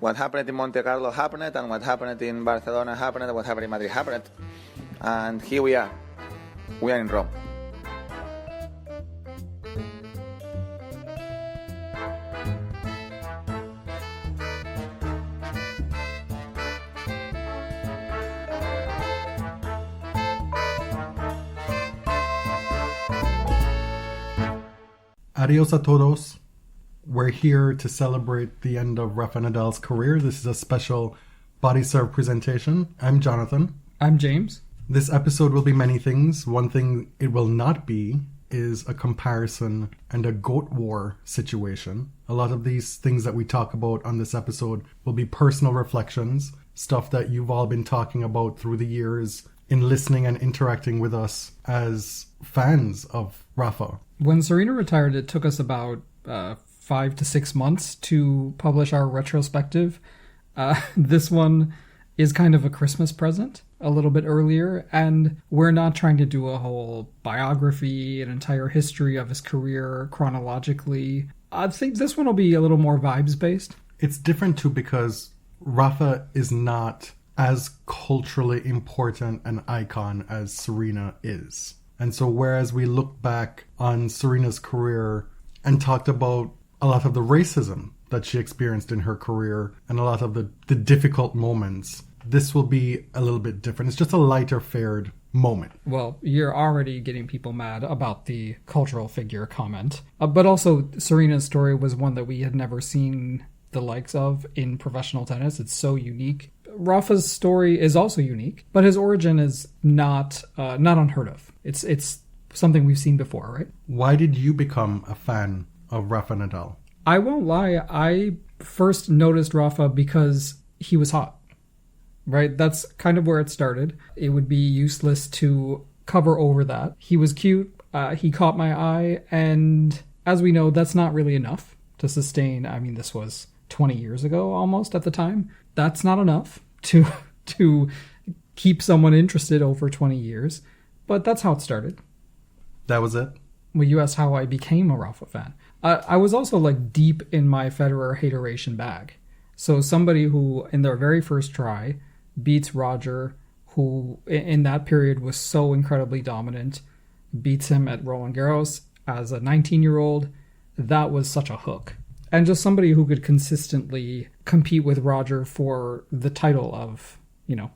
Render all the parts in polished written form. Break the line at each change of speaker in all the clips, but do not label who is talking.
what happened in Monte Carlo happened, and what happened in Barcelona happened, and what happened in Madrid happened. And here we are. We are in Rome.
Adiós a todos. We're here to celebrate the end of Rafa Nadal's career. This is a special Body Serve presentation. I'm Jonathan.
I'm James.
This episode will be many things. One thing it will not be is a comparison and a goat war situation. A lot of these things that we talk about on this episode will be personal reflections, stuff that you've all been talking about through the years in listening and interacting with us as fans of Rafa.
When Serena retired, it took us about 5 to 6 months to publish our retrospective. This one is kind of a Christmas present, a little bit earlier, and we're not trying to do a whole biography, an entire history of his career chronologically. I think this one will be a little more vibes-based.
It's different too because Rafa is not as culturally important an icon as Serena is. And so whereas we look back on Serena's career and talked about a lot of the racism that she experienced in her career and a lot of the difficult moments, this will be a little bit different. It's just a lighter fared moment.
Well, you're already getting people mad about the cultural figure comment. But also, Serena's story was one that we had never seen the likes of in professional tennis. It's so unique. Rafa's story is also unique, but his origin is not unheard of. It's something we've seen before, right?
Why did you become a fan of Rafa Nadal?
I won't lie. I first noticed Rafa because he was hot, right? That's kind of where it started. It would be useless to cover over that. He was cute. He caught my eye. And as we know, that's not really enough to sustain. I mean, this was 20 years ago almost at the time. That's not enough to keep someone interested over 20 years. But that's how it started.
That was it?
Well, you asked how I became a Rafa fan. I was also like deep in my Federer hateration bag. So somebody who in their very first try beats Roger, who in that period was so incredibly dominant, beats him at Roland Garros as a 19-year-old, that was such a hook. And just somebody who could consistently compete with Roger for the title of,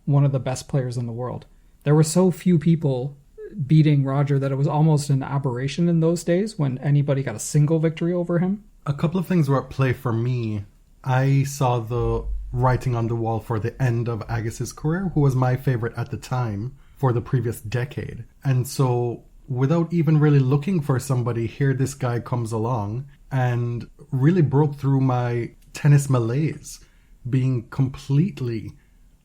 one of the best players in the world. There were so few people beating Roger that it was almost an aberration in those days when anybody got a single victory over him.
A couple of things were at play for me. I saw the writing on the wall for the end of Agassi's career, who was my favorite at the time for the previous decade. And so without even really looking for somebody, here this guy comes along and really broke through my tennis malaise, being completely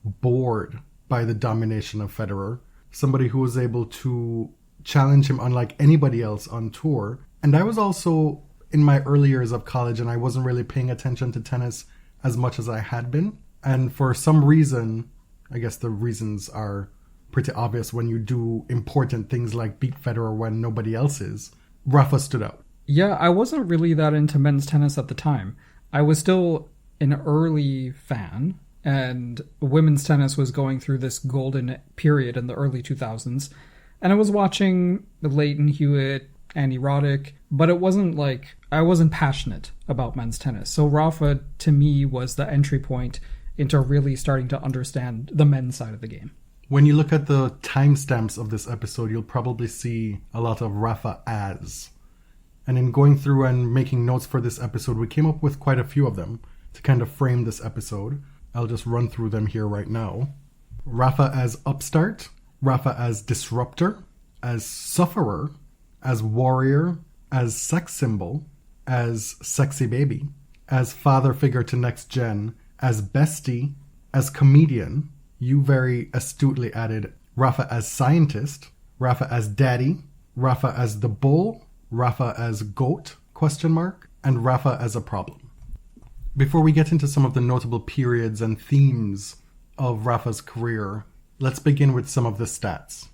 bored by the domination of Federer. Somebody who was able to challenge him unlike anybody else on tour. And I was also in my early years of college and I wasn't really paying attention to tennis as much as I had been. And for some reason, I guess the reasons are pretty obvious when you do important things like beat Federer when nobody else is, Rafa stood out.
Yeah, I wasn't really that into men's tennis at the time. I was still an early fan. And women's tennis was going through this golden period in the early 2000s. And I was watching Leighton Hewitt, Andy Roddick, but it wasn't like, I wasn't passionate about men's tennis. So Rafa, to me, was the entry point into really starting to understand the men's side of the game.
When you look at the timestamps of this episode, you'll probably see a lot of Rafa as. And in going through and making notes for this episode, we came up with quite a few of them to kind of frame this episode. I'll just run through them here right now. Rafa as upstart, Rafa as disruptor, as sufferer, as warrior, as sex symbol, as sexy baby, as father figure to next gen, as bestie, as comedian. You very astutely added Rafa as scientist, Rafa as daddy, Rafa as the bull, Rafa as goat, ? And Rafa as a problem. Before we get into some of the notable periods and themes of Rafa's career, let's begin with some of the stats.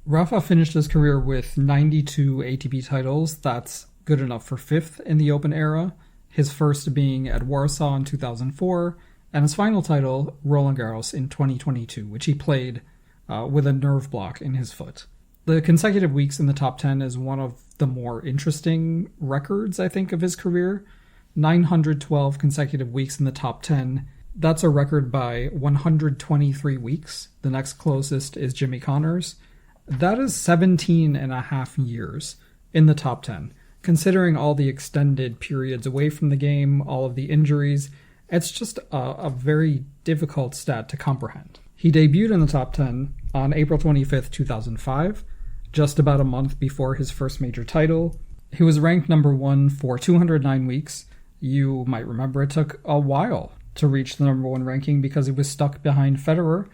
Rafa finished his career with 92 ATP titles. That's good enough for fifth in the Open era. His first being at Warsaw in 2004, and his final title, Roland Garros, in 2022, which he played with a nerve block in his foot. The consecutive weeks in the top 10 is one of the more interesting records, I think, of his career. 912 consecutive weeks in the top 10. That's a record by 123 weeks. The next closest is Jimmy Connors. That is 17 and a half years in the top 10. Considering all the extended periods away from the game, all of the injuries, it's just a very difficult stat to comprehend. He debuted in the top 10 on April 25th, 2005, just about a month before his first major title. He was ranked number 1 for 209 weeks. You might remember it took a while to reach the number 1 ranking because he was stuck behind Federer.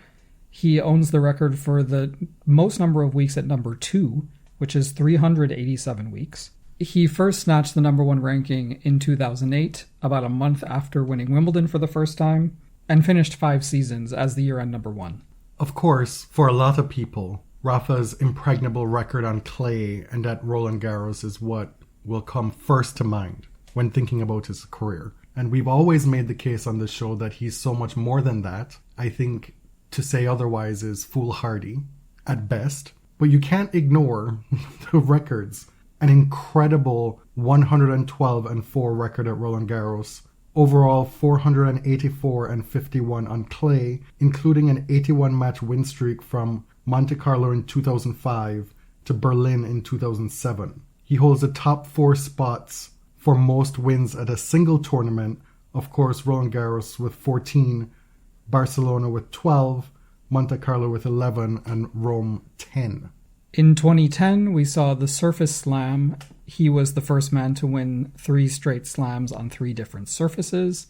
He owns the record for the most number of weeks at number 2, which is 387 weeks. He first snatched the number 1 ranking in 2008, about a month after winning Wimbledon for the first time, and finished 5 seasons as the year-end number 1.
Of course, for a lot of people, Rafa's impregnable record on clay and at Roland Garros is what will come first to mind when thinking about his career. And we've always made the case on this show that he's so much more than that. I think to say otherwise is foolhardy at best. But you can't ignore the records. An incredible 112-4 record at Roland Garros. Overall 484-51 on clay, including an 81-match win streak from Monte Carlo in 2005 to Berlin in 2007. He holds the top 4 spots for most wins at a single tournament. Of course, Roland Garros with 14, Barcelona with 12, Monte Carlo with 11, and Rome 10.
In 2010, we saw the Surface Slam. He was the first man to win 3 straight slams on 3 different surfaces.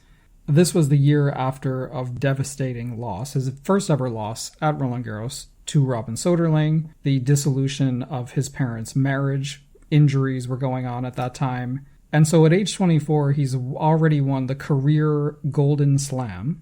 This was the year after a devastating loss, his first ever loss at Roland Garros to Robin Soderling, the dissolution of his parents' marriage. Injuries were going on at that time. And so at age 24, he's already won the career Golden Slam,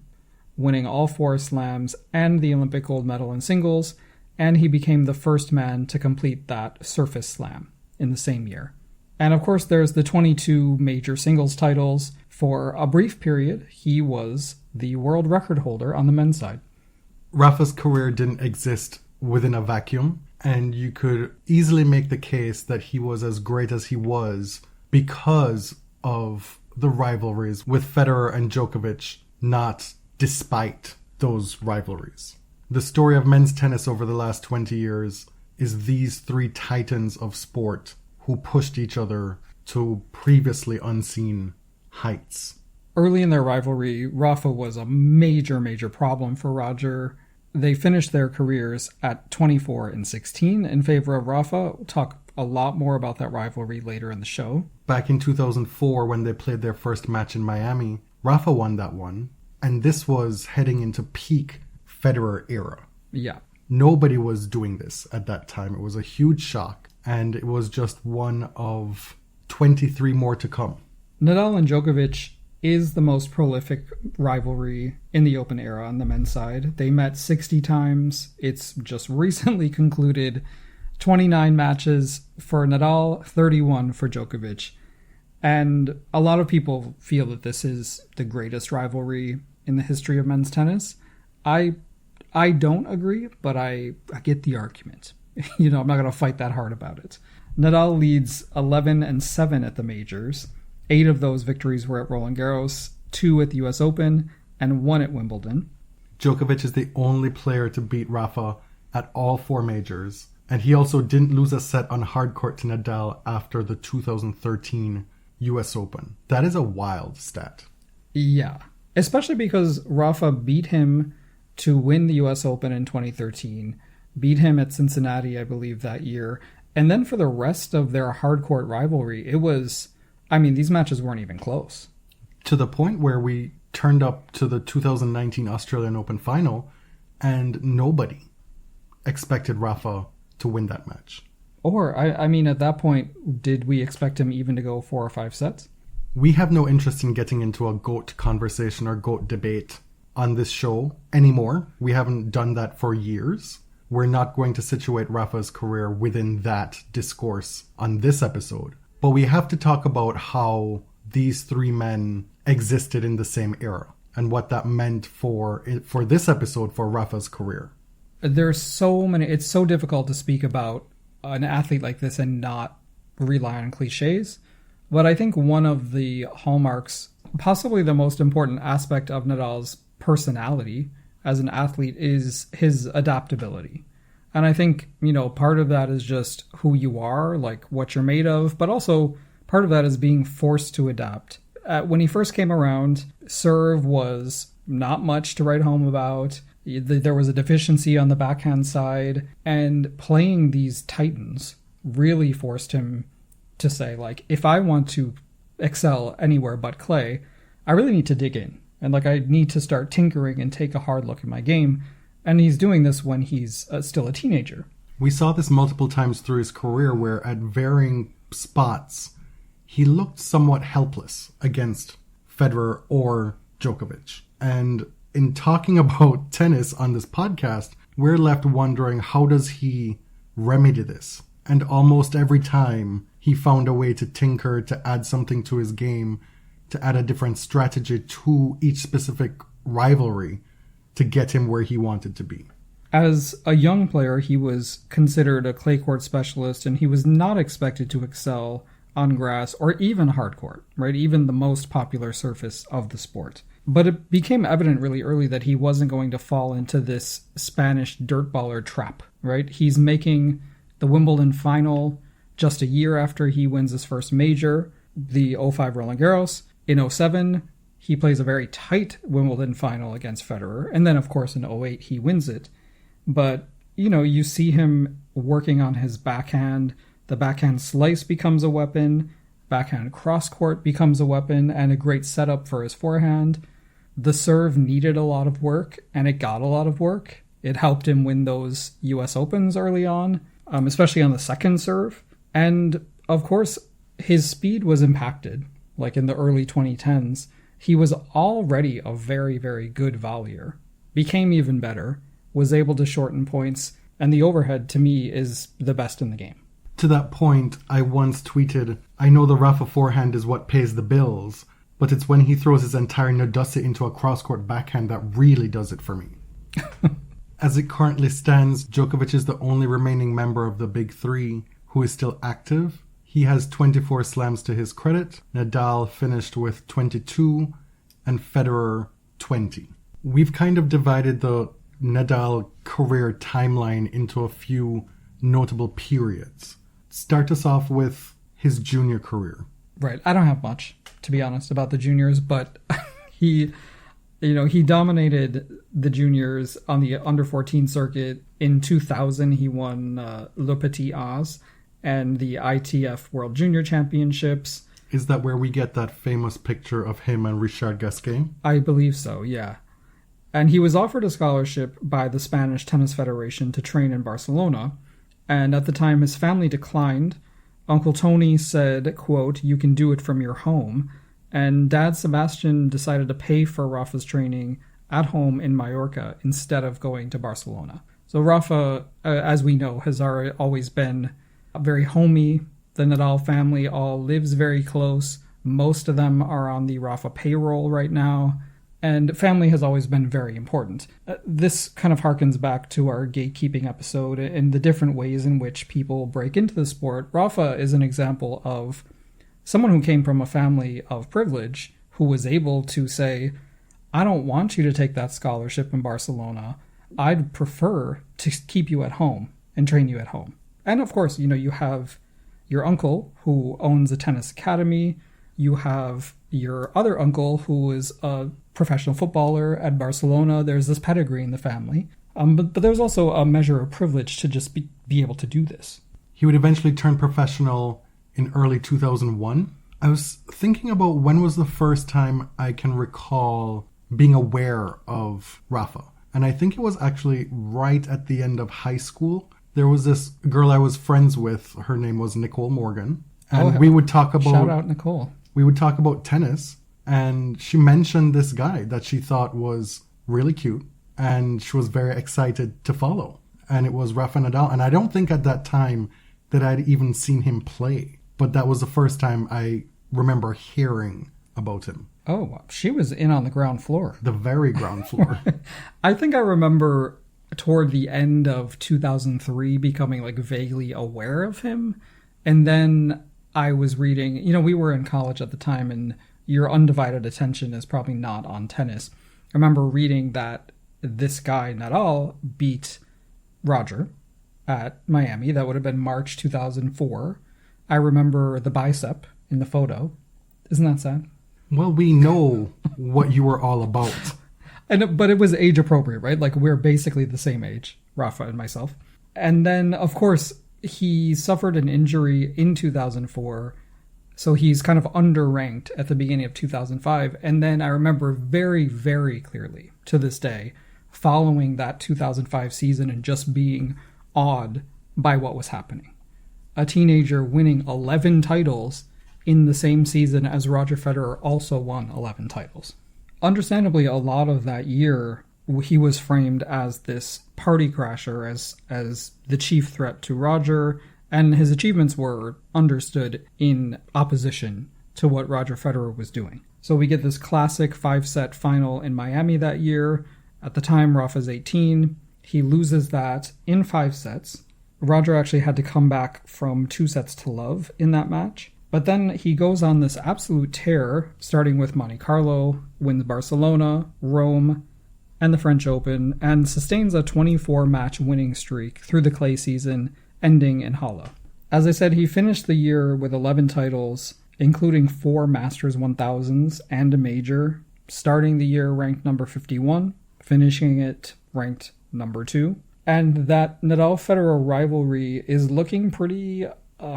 winning all 4 slams and the Olympic gold medal in singles, and he became the first man to complete that Surface Slam in the same year. And of course, there's the 22 major singles titles. For a brief period, he was the world record holder on the men's side.
Rafa's career didn't exist within a vacuum, and you could easily make the case that he was as great as he was because of the rivalries with Federer and Djokovic, not despite those rivalries. The story of men's tennis over the last 20 years is these 3 titans of sport who pushed each other to previously unseen heights.
Early in their rivalry, Rafa was a major problem for Roger. They finished their careers at 24 and 16 in favor of Rafa. We'll talk a lot more about that rivalry later in the show.
Back in 2004, when they played their first match in Miami, Rafa won that one, and this was heading into peak Federer era.
Yeah.
Nobody was doing this at that time. It was a huge shock, and it was just one of 23 more to come.
Nadal and Djokovic is the most prolific rivalry in the Open era on the men's side. They met 60 times. It's just recently concluded. 29 matches for Nadal, 31 for Djokovic. And a lot of people feel that this is the greatest rivalry in the history of men's tennis. I don't agree, but I get the argument. I'm not going to fight that hard about it. Nadal leads 11-7 at the majors. 8 of those victories were at Roland Garros, 2 at the US Open, and 1 at Wimbledon.
Djokovic is the only player to beat Rafa at all 4 majors. And he also didn't lose a set on hard court to Nadal after the 2013 US Open. That is a wild stat.
Yeah, especially because Rafa beat him to win the US Open in 2013, beat him at Cincinnati, I believe, that year. And then for the rest of their hard court rivalry, it was, these matches weren't even close.
To the point where we turned up to the 2019 Australian Open final and nobody expected Rafa to win that match.
Or, at that point, did we expect him even to go 4 or 5 sets?
We have no interest in getting into a GOAT conversation or GOAT debate on this show anymore. We haven't done that for years. We're not going to situate Rafa's career within that discourse on this episode. But we have to talk about how these 3 men existed in the same era. and what that meant for this episode for Rafa's career.
There's so many. It's so difficult to speak about an athlete like this and not rely on cliches. But I think one of the hallmarks, possibly the most important aspect of Nadal's personality as an athlete, is his adaptability. And I think, part of that is just who you are, like what you're made of, but also part of that is being forced to adapt. When he first came around, serve was not much to write home about. There was a deficiency on the backhand side, and playing these titans really forced him to say, like, if I want to excel anywhere but clay, I really need to dig in. And I need to start tinkering and take a hard look at my game. And he's doing this when he's still a teenager.
We saw this multiple times through his career where at varying spots, he looked somewhat helpless against Federer or Djokovic. And in talking about tennis on this podcast, we're left wondering, how does he remedy this? And almost every time he found a way to tinker, to add something to his game, to add a different strategy to each specific rivalry to get him where he wanted to be.
As a young player, he was considered a clay court specialist, and he was not expected to excel on grass or even hard court, right? Even the most popular surface of the sport. But it became evident really early that he wasn't going to fall into this Spanish dirtballer trap, right? He's making the Wimbledon final just a year after he wins his first major, the 05 Roland Garros. In 07, he plays a very tight Wimbledon final against Federer. And then, of course, in 08, he wins it. But, you see him working on his backhand. The backhand slice becomes a weapon. Backhand cross-court becomes a weapon and a great setup for his forehand. The serve needed a lot of work, and it got a lot of work. It helped him win those US Opens early on, especially on the second serve. And, of course, his speed was impacted, like in the early 2010s. He was already a very, very good volleyer, became even better, was able to shorten points, and the overhead, to me, is the best in the game.
To that point, I once tweeted, I know the Rafa forehand is what pays the bills, but it's when he throws his entire Nodussi into a cross-court backhand that really does it for me. As it currently stands, Djokovic is the only remaining member of the Big Three who is still active. He has 24 slams to his credit. Nadal finished with 22 and Federer 20. We've kind of divided the Nadal career timeline into a few notable periods. Start us off with his junior career.
Right. I don't have much, to be honest, about the juniors, but he dominated the juniors on the under 14 circuit. In 2000, he won Le Petit As and the ITF World Junior Championships.
Is that where we get that famous picture of him and Richard Gasquet?
I believe so, yeah. And he was offered a scholarship by the Spanish Tennis Federation to train in Barcelona. And at the time, his family declined. Uncle Tony said, quote, "You can do it from your home." And Dad Sebastian decided to pay for Rafa's training at home in Mallorca instead of going to Barcelona. So Rafa, as we know, has always been very homey. The Nadal family all lives very close. Most of them are on the Rafa payroll right now. And family has always been very important. This kind of harkens back to our gatekeeping episode and the different ways in which people break into the sport. Rafa is an example of someone who came from a family of privilege who was able to say, I don't want you to take that scholarship in Barcelona. I'd prefer to keep you at home and train you at home. And of course, you have your uncle who owns a tennis academy. You have your other uncle who is a professional footballer at Barcelona. There's this pedigree in the family. But there's also a measure of privilege to just be able to do this.
He would eventually turn professional in early 2001. I was thinking about when was the first time I can recall being aware of Rafa. And I think it was actually right at the end of high school. There was this girl I was friends with. Her name was Nicole Morgan. And we would talk about...
Shout out, Nicole.
We would talk about tennis. And she mentioned this guy that she thought was really cute. And she was very excited to follow. And it was Rafa Nadal. And I don't think at that time that I'd even seen him play. But that was the first time I remember hearing about him.
Oh, she was in on the ground floor.
The very ground floor.
I think I remember toward the end of 2003 becoming like vaguely aware of him. And then I was reading, we were in college at the time, and your undivided attention is probably not on tennis. I remember reading that this guy, Nadal, beat Roger at Miami. That would have been March 2004. I remember the bicep in the photo. Isn't that sad?
Well, we know what you were all about.
But it was age appropriate, right? Like, we're basically the same age, Rafa and myself. And then, of course, he suffered an injury in 2004, so he's kind of underranked at the beginning of 2005. And then I remember very, very clearly to this day, following that 2005 season and just being awed by what was happening. A teenager winning 11 titles in the same season as Roger Federer also won 11 titles. Understandably, a lot of that year, he was framed as this party crasher, as the chief threat to Roger, and his achievements were understood in opposition to what Roger Federer was doing. So we get this classic 5-set final in Miami that year. At the time, Rafa's 18. He loses that in 5 sets. Roger actually had to come back from 2 sets to love in that match. But then he goes on this absolute tear, starting with Monte Carlo, wins Barcelona, Rome, and the French Open, and sustains a 24-match winning streak through the clay season, ending in hola. As I said, he finished the year with 11 titles, including 4 Masters 1000s and a major, starting the year ranked number 51, finishing it ranked number 2. And that Nadal-Federer rivalry is looking pretty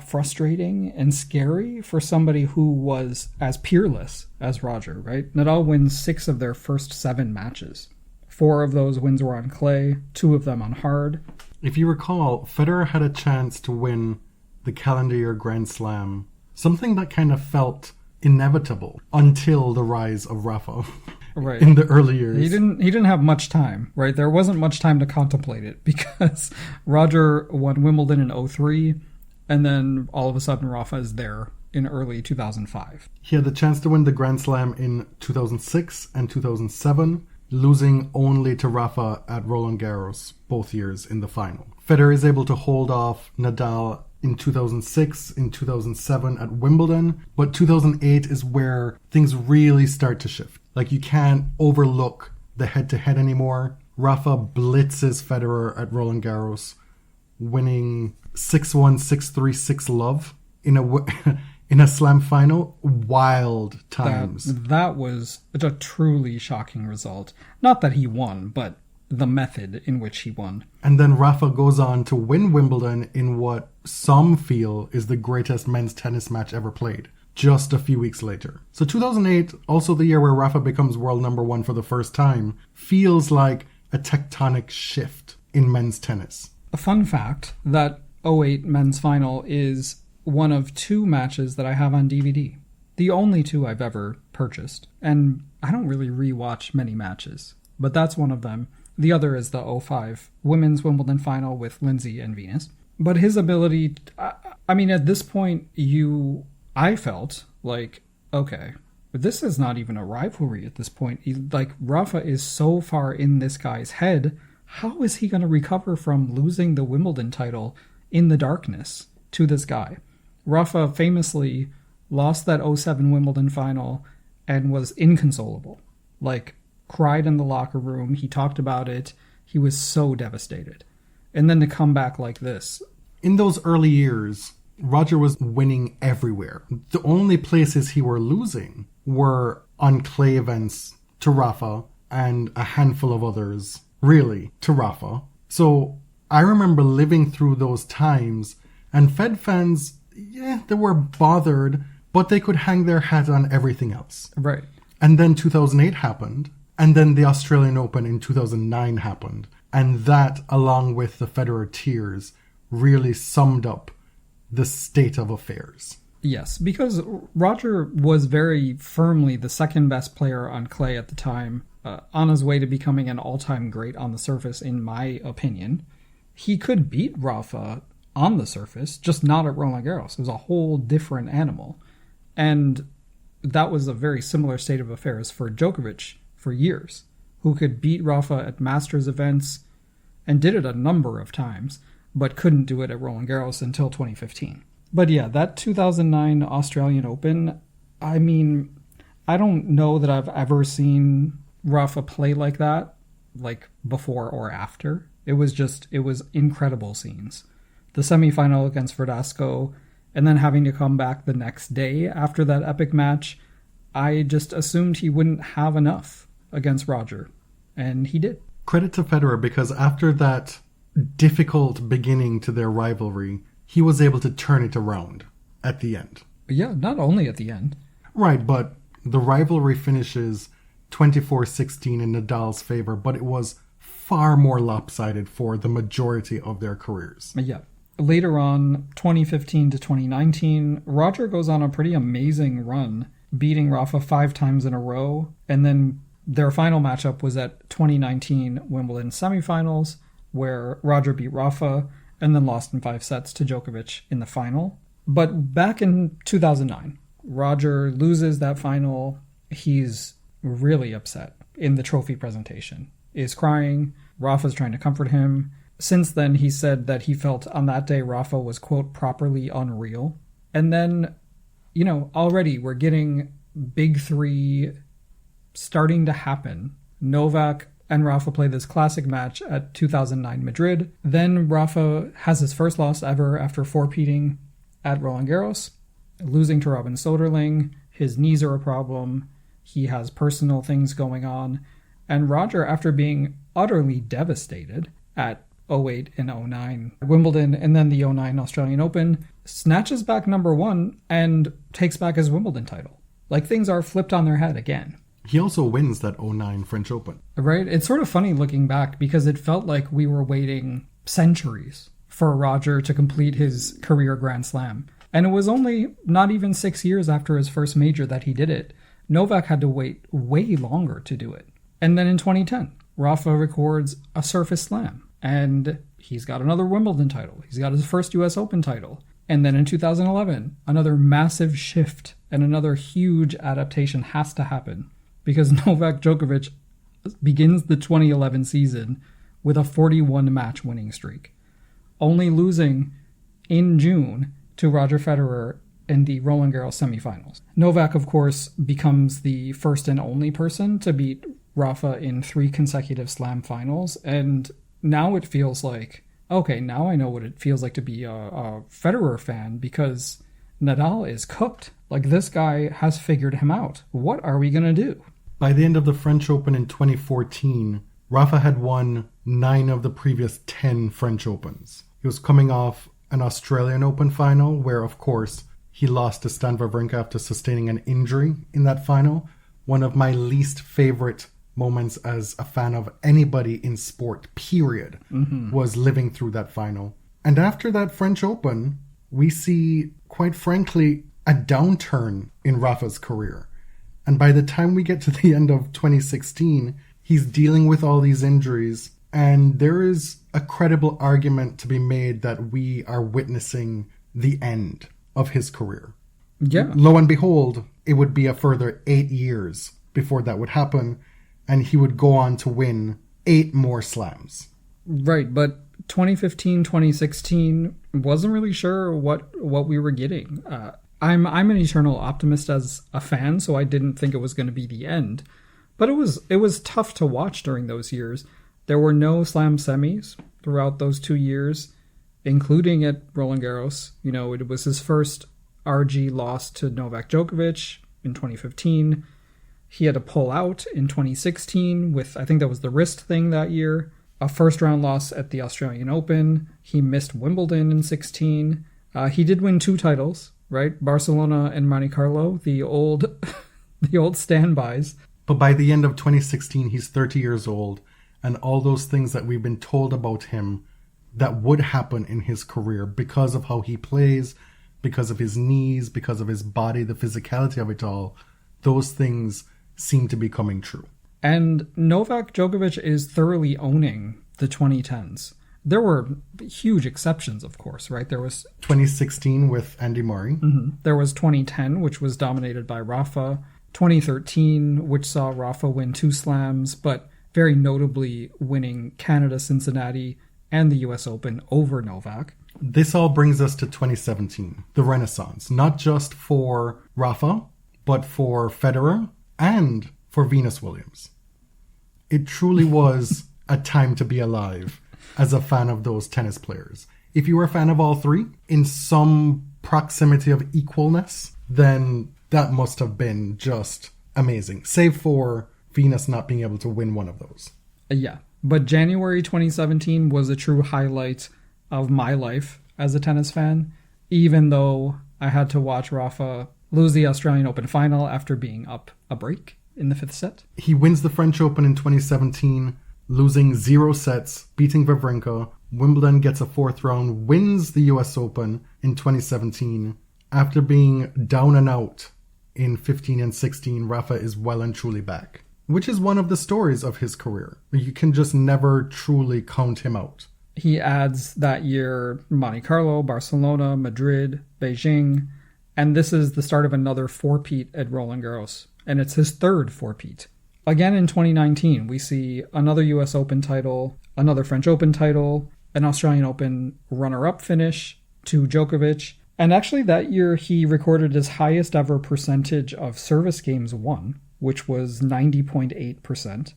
frustrating and scary for somebody who was as peerless as Roger, right? Nadal wins 6 of their first 7 matches. 4 of those wins were on clay, 2 of them on hard.
If you recall, Federer had a chance to win the calendar year Grand Slam, something that kind of felt inevitable until the rise of Rafa.
Right.
In the early years.
He didn't have much time, right? There wasn't much time to contemplate it because Roger won Wimbledon in 2003, and then all of a sudden Rafa is there in early 2005.
He had the chance to win the Grand Slam in 2006 and 2007, losing only to Rafa at Roland Garros both years in the final. Federer is able to hold off Nadal in 2006, in 2007 at Wimbledon, but 2008 is where things really start to shift. Like, you can't overlook the head-to-head anymore. Rafa blitzes Federer at Roland Garros, winning 6-1, 6-3, 6-love in a slam final. Wild times.
That was a truly shocking result. Not that he won, but the method in which he won.
And then Rafa goes on to win Wimbledon in what some feel is the greatest men's tennis match ever played, just a few weeks later. So 2008, also the year where Rafa becomes world number 1 for the first time, feels like a tectonic shift in men's tennis.
A fun fact, that 2008 men's final is one of 2 matches that I have on DVD. The only 2 I've ever purchased. And I don't really rewatch many matches, but that's one of them. The other is the 2005 women's Wimbledon final with Lindsay and Venus. But his ability, I mean, at this point, I felt like, okay, but this is not even a rivalry at this point. Like, Rafa is so far in this guy's head. How is he going to recover from losing the Wimbledon title in the darkness to this guy? Rafa famously lost that 2007 Wimbledon final and was inconsolable. Like, cried in the locker room. He talked about it. He was so devastated. And then to come back like this.
In those early years, Roger was winning everywhere. The only places he were losing were on clay events to Rafa and a handful of others, really, to Rafa. So I remember living through those times, and Fed fans, they were bothered, but they could hang their hat on everything else.
Right.
And then 2008 happened, and then the Australian Open in 2009 happened. And that, along with the Federer tears, really summed up the state of affairs.
Yes, because Roger was very firmly the second best player on clay at the time, on his way to becoming an all-time great on the surface, in my opinion. He could beat Rafa on the surface, just not at Roland Garros. It was a whole different animal. And that was a very similar state of affairs for Djokovic for years, who could beat Rafa at Masters events and did it a number of times, but couldn't do it at Roland Garros until 2015. But yeah, that 2009 Australian Open, I mean, I don't know that I've ever seen Rafa play like that, like before or after. It was incredible scenes. The semifinal against Verdasco, and then having to come back the next day after that epic match, I just assumed he wouldn't have enough against Roger, and he did.
Credit to Federer, because after that difficult beginning to their rivalry, he was able to turn it around at the end.
Yeah, not only at the end.
Right, but the rivalry finishes 24-16 in Nadal's favor, but it was far more lopsided for the majority of their careers.
Yeah. Later on, 2015 to 2019, Roger goes on a pretty amazing run, beating Rafa 5 times in a row, and then their final matchup was at 2019 Wimbledon semifinals, where Roger beat Rafa and then lost in 5 sets to Djokovic in the final. But back in 2009, Roger loses that final. He's really upset in the trophy presentation, is crying. Rafa's trying to comfort him. Since then, he said that he felt on that day Rafa was, quote, properly unreal. And then, you know, already we're getting big three starting to happen. Novak and Rafa play this classic match at 2009 Madrid. Then Rafa has his first loss ever after four-peating at Roland Garros, losing to Robin Soderling. His knees are a problem. He has personal things going on. And Roger, after being utterly devastated at 08 and 09 Wimbledon and then the 09 Australian Open, snatches back number 1 and takes back his Wimbledon title. Like, things are flipped on their head again.
He also wins that 09 French Open.
Right? It's sort of funny looking back because it felt like we were waiting centuries for Roger to complete his career Grand Slam. And it was only not even 6 years after his first major that he did it. Novak had to wait way longer to do it. And then in 2010, Rafa records a Surface Slam. And he's got another Wimbledon title. He's got his first US Open title. And then in 2011, another massive shift and another huge adaptation has to happen because Novak Djokovic begins the 2011 season with a 41-match winning streak, only losing in June to Roger Federer in the Roland Garros semifinals. Novak, of course, becomes the first and only person to beat Rafa in 3 consecutive Slam finals, and now it feels like, okay, now I know what it feels like to be a Federer fan because Nadal is cooked. Like, this guy has figured him out. What are we going to do?
By the end of the French Open in 2014, Rafa had won 9 of the previous 10 French Opens. He was coming off an Australian Open final where, of course, he lost to Stan Wawrinka after sustaining an injury in that final. One of my least favorite moments as a fan of anybody in sport, period, was living through that final. And after that French Open, we see, quite frankly, a downturn in Rafa's career. And by the time we get to the end of 2016, he's dealing with all these injuries, and there is a credible argument to be made that we are witnessing the end of his career.
Yeah.
Lo and behold, it would be a further 8 years before that would happen, and he would go on to win 8 more slams.
Right, but 2015, 2016, wasn't really sure what we were getting. I'm an eternal optimist as a fan, so I didn't think it was going to be the end. But it was tough to watch during those years. There were no Slam semis throughout those 2 years, including at Roland Garros. You know, it was his first RG loss to Novak Djokovic in 2015. He had to pull out in 2016 with, I think that was the wrist thing that year. A first-round loss at the Australian Open. He missed Wimbledon in 16. He did win 2 titles, right? Barcelona and Monte Carlo, the old standbys.
But by the end of 2016, he's 30 years old, and all those things that we've been told about him that would happen in his career because of how he plays, because of his knees, because of his body, the physicality of it all, those things seem to be coming true.
And Novak Djokovic is thoroughly owning the 2010s. There were huge exceptions, of course, right? There was
2016 with Andy Murray.
There was 2010, which was dominated by Rafa. 2013, which saw Rafa win 2 slams, but very notably winning Canada, Cincinnati, and the US Open over Novak.
This all brings us to 2017, the Renaissance, not just for Rafa, but for Federer and for Venus Williams. It truly was a time to be alive as a fan of those tennis players. If you were a fan of all three in some proximity of equalness, then that must have been just amazing, save for Venus not being able to win one of those.
Yeah, but January 2017 was a true highlight of my life as a tennis fan, even though I had to watch Rafa lose the Australian Open final after being up a break in the 5th set.
He wins the French Open in 2017, losing 0 sets, beating Wawrinka. Wimbledon gets a 4th round, wins the US Open in 2017. After being down and out in 15 and 16, Rafa is well and truly back, which is one of the stories of his career. You can just never truly count him out.
He adds that year Monte Carlo, Barcelona, Madrid, Beijing, and this is the start of another four-peat at Roland Garros, and it's his 3rd four-peat. Again in 2019, we see another US Open title, another French Open title, an Australian Open runner-up finish to Djokovic, and actually that year he recorded his highest ever percentage of service games won, which was 90.8%,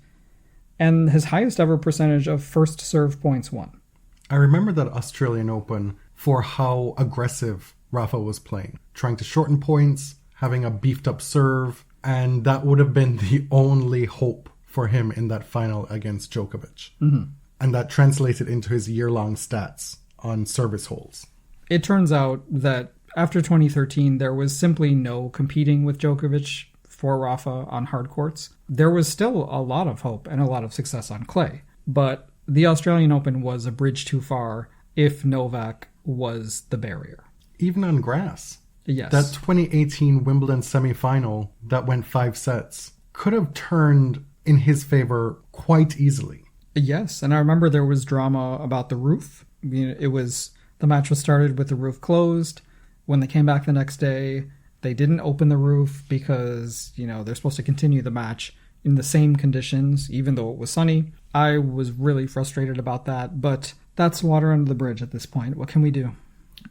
and his highest ever percentage of first serve points won.
I remember that Australian Open for how aggressive Rafa was playing, trying to shorten points, having a beefed up serve, and that would have been the only hope for him in that final against Djokovic.
Mm-hmm.
And that translated into his year-long stats on service holes.
It turns out that after 2013, there was simply no competing with Djokovic for Rafa on hard courts. There was still a lot of hope and a lot of success on clay, but the Australian Open was a bridge too far if Novak was the barrier.
Even on grass.
Yes.
That 2018 Wimbledon semi-final that went 5 sets could have turned in his favor quite easily.
Yes, and I remember there was drama about the roof. The match was started with the roof closed. When they came back the next day, they didn't open the roof because, they're supposed to continue the match in the same conditions, even though it was sunny. I was really frustrated about that, but that's water under the bridge at this point. What can we do?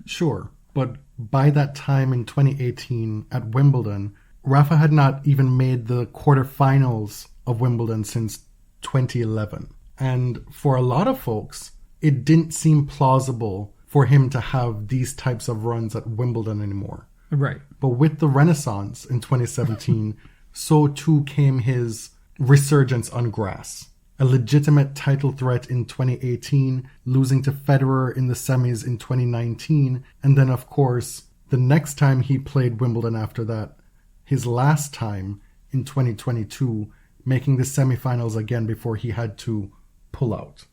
Sure, but by that time in 2018 at Wimbledon, Rafa had not even made the quarterfinals of Wimbledon since 2011. And for a lot of folks, it didn't seem plausible for him to have these types of runs at Wimbledon anymore.
Right.
But with the Renaissance in 2017, so too came his resurgence on grass. A legitimate title threat in 2018, losing to Federer in the semis in 2019, and then, of course, the next time he played Wimbledon after that, his last time in 2022, making the semifinals again before he had to pull out.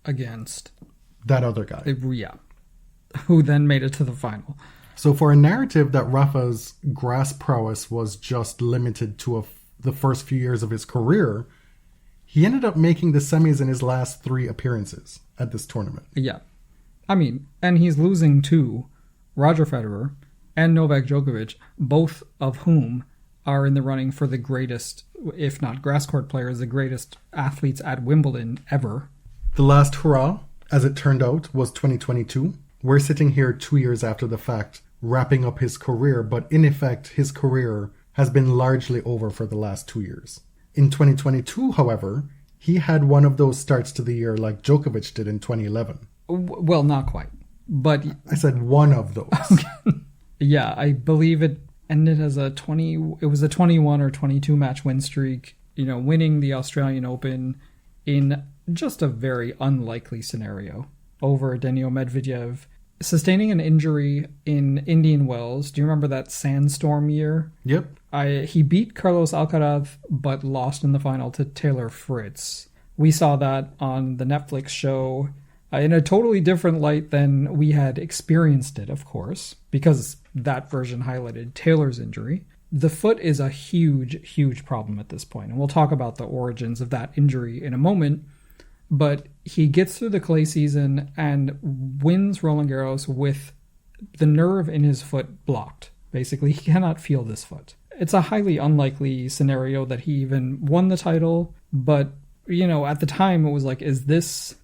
Against
that other guy.
Yeah. Who then made it to the final.
So for a narrative that Rafa's grass prowess was just limited to the first few years of his career, he ended up making the semis in his last 3 appearances at this tournament.
Yeah. And he's losing to Roger Federer and Novak Djokovic, both of whom are in the running for the greatest, if not grass court players, the greatest athletes at Wimbledon ever.
The last hurrah, as it turned out, was 2022. We're sitting here 2 years after the fact, wrapping up his career, but in effect, his career has been largely over for the last 2 years. In 2022, however, he had one of those starts to the year like Djokovic did in 2011.
Well, not quite, but...
I said one of those.
Yeah, I believe it ended as it was a 21 or 22 match win streak, winning the Australian Open in just a very unlikely scenario over Daniil Medvedev, sustaining an injury in Indian Wells. Do you remember that sandstorm year?
Yep.
He beat Carlos Alcaraz, but lost in the final to Taylor Fritz. We saw that on the Netflix show in a totally different light than we had experienced it, of course, because that version highlighted Taylor's injury. The foot is a huge, huge problem at this point, and we'll talk about the origins of that injury in a moment. But he gets through the clay season and wins Roland Garros with the nerve in his foot blocked. Basically, he cannot feel this foot. It's a highly unlikely scenario that he even won the title, but, at the time it was like, is this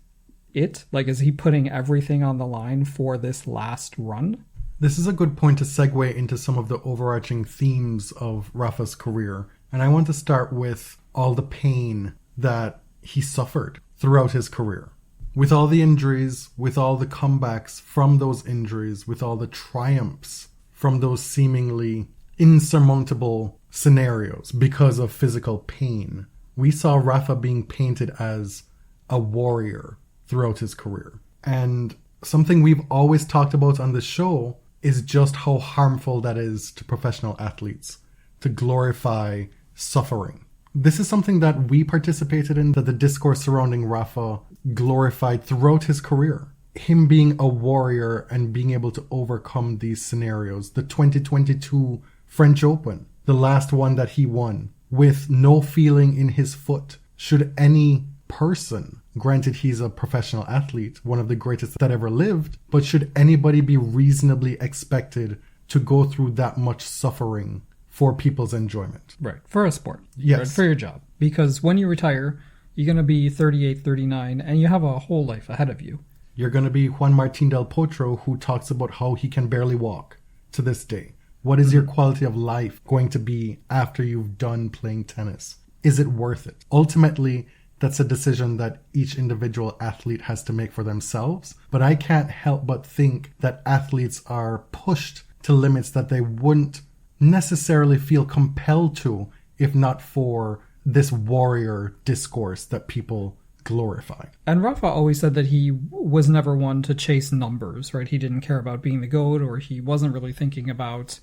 it? Like, is he putting everything on the line for this last run?
This is a good point to segue into some of the overarching themes of Rafa's career. And I want to start with all the pain that he suffered throughout his career. With all the injuries, with all the comebacks from those injuries, with all the triumphs from those seemingly insurmountable scenarios because of physical pain, we saw Rafa being painted as a warrior throughout his career. And something we've always talked about on the show is just how harmful that is to professional athletes, to glorify suffering. This is something that we participated in, that the discourse surrounding Rafa glorified throughout his career. Him being a warrior and being able to overcome these scenarios. The 2022 French Open, the last one that he won, with no feeling in his foot. Should any person, granted he's a professional athlete, one of the greatest that ever lived, but should anybody be reasonably expected to go through that much suffering for people's enjoyment?
Right, for a sport.
Yes.
Right, for your job. Because when you retire, you're going to be 38, 39, and you have a whole life ahead of you.
You're going to be Juan Martín del Potro, who talks about how he can barely walk to this day. What is your quality of life going to be after you've done playing tennis? Is it worth it? Ultimately, that's a decision that each individual athlete has to make for themselves. But I can't help but think that athletes are pushed to limits that they wouldn't necessarily feel compelled to if not for this warrior discourse that people glorify.
And Rafa always said that he was never one to chase numbers, right? He didn't care about being the GOAT, or he wasn't really thinking about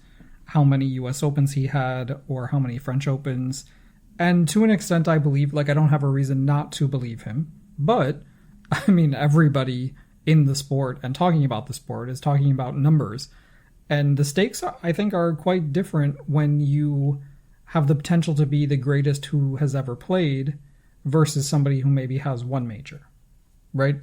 how many US Opens he had or how many French Opens. And to an extent, I believe, I don't have a reason not to believe him. But, everybody in the sport and talking about the sport is talking about numbers. And the stakes, I think, are quite different when you have the potential to be the greatest who has ever played versus somebody who maybe has one major, right?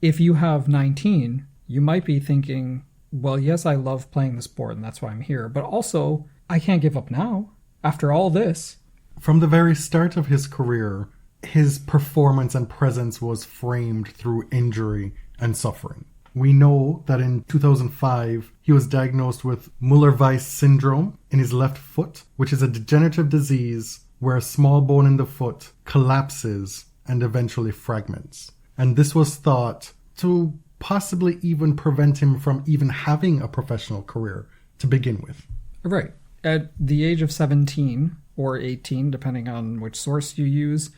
If you have 19, you might be thinking, well, yes, I love playing the sport and that's why I'm here, but also I can't give up now after all this.
From the very start of his career, his performance and presence was framed through injury and suffering. We know that in 2005, he was diagnosed with Müller-Weiss syndrome in his left foot, which is a degenerative disease where a small bone in the foot collapses and eventually fragments. And this was thought to possibly even prevent him from even having a professional career to begin with.
Right. At the age of 17 or 18, depending on which source you use,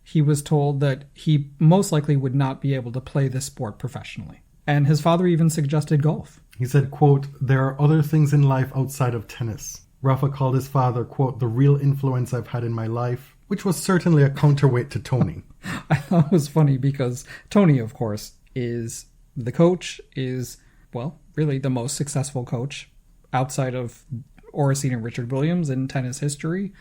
he was told that he most likely would not be able to play this sport professionally. And his father even suggested golf.
He said, quote, "There are other things in life outside of tennis." Rafa called his father, quote, "the real influence I've had in my life," which was certainly a counterweight to Tony.
I thought it was funny because Tony, of course, is the coach, is, well, really the most successful coach outside of Oracene and Richard Williams in tennis history,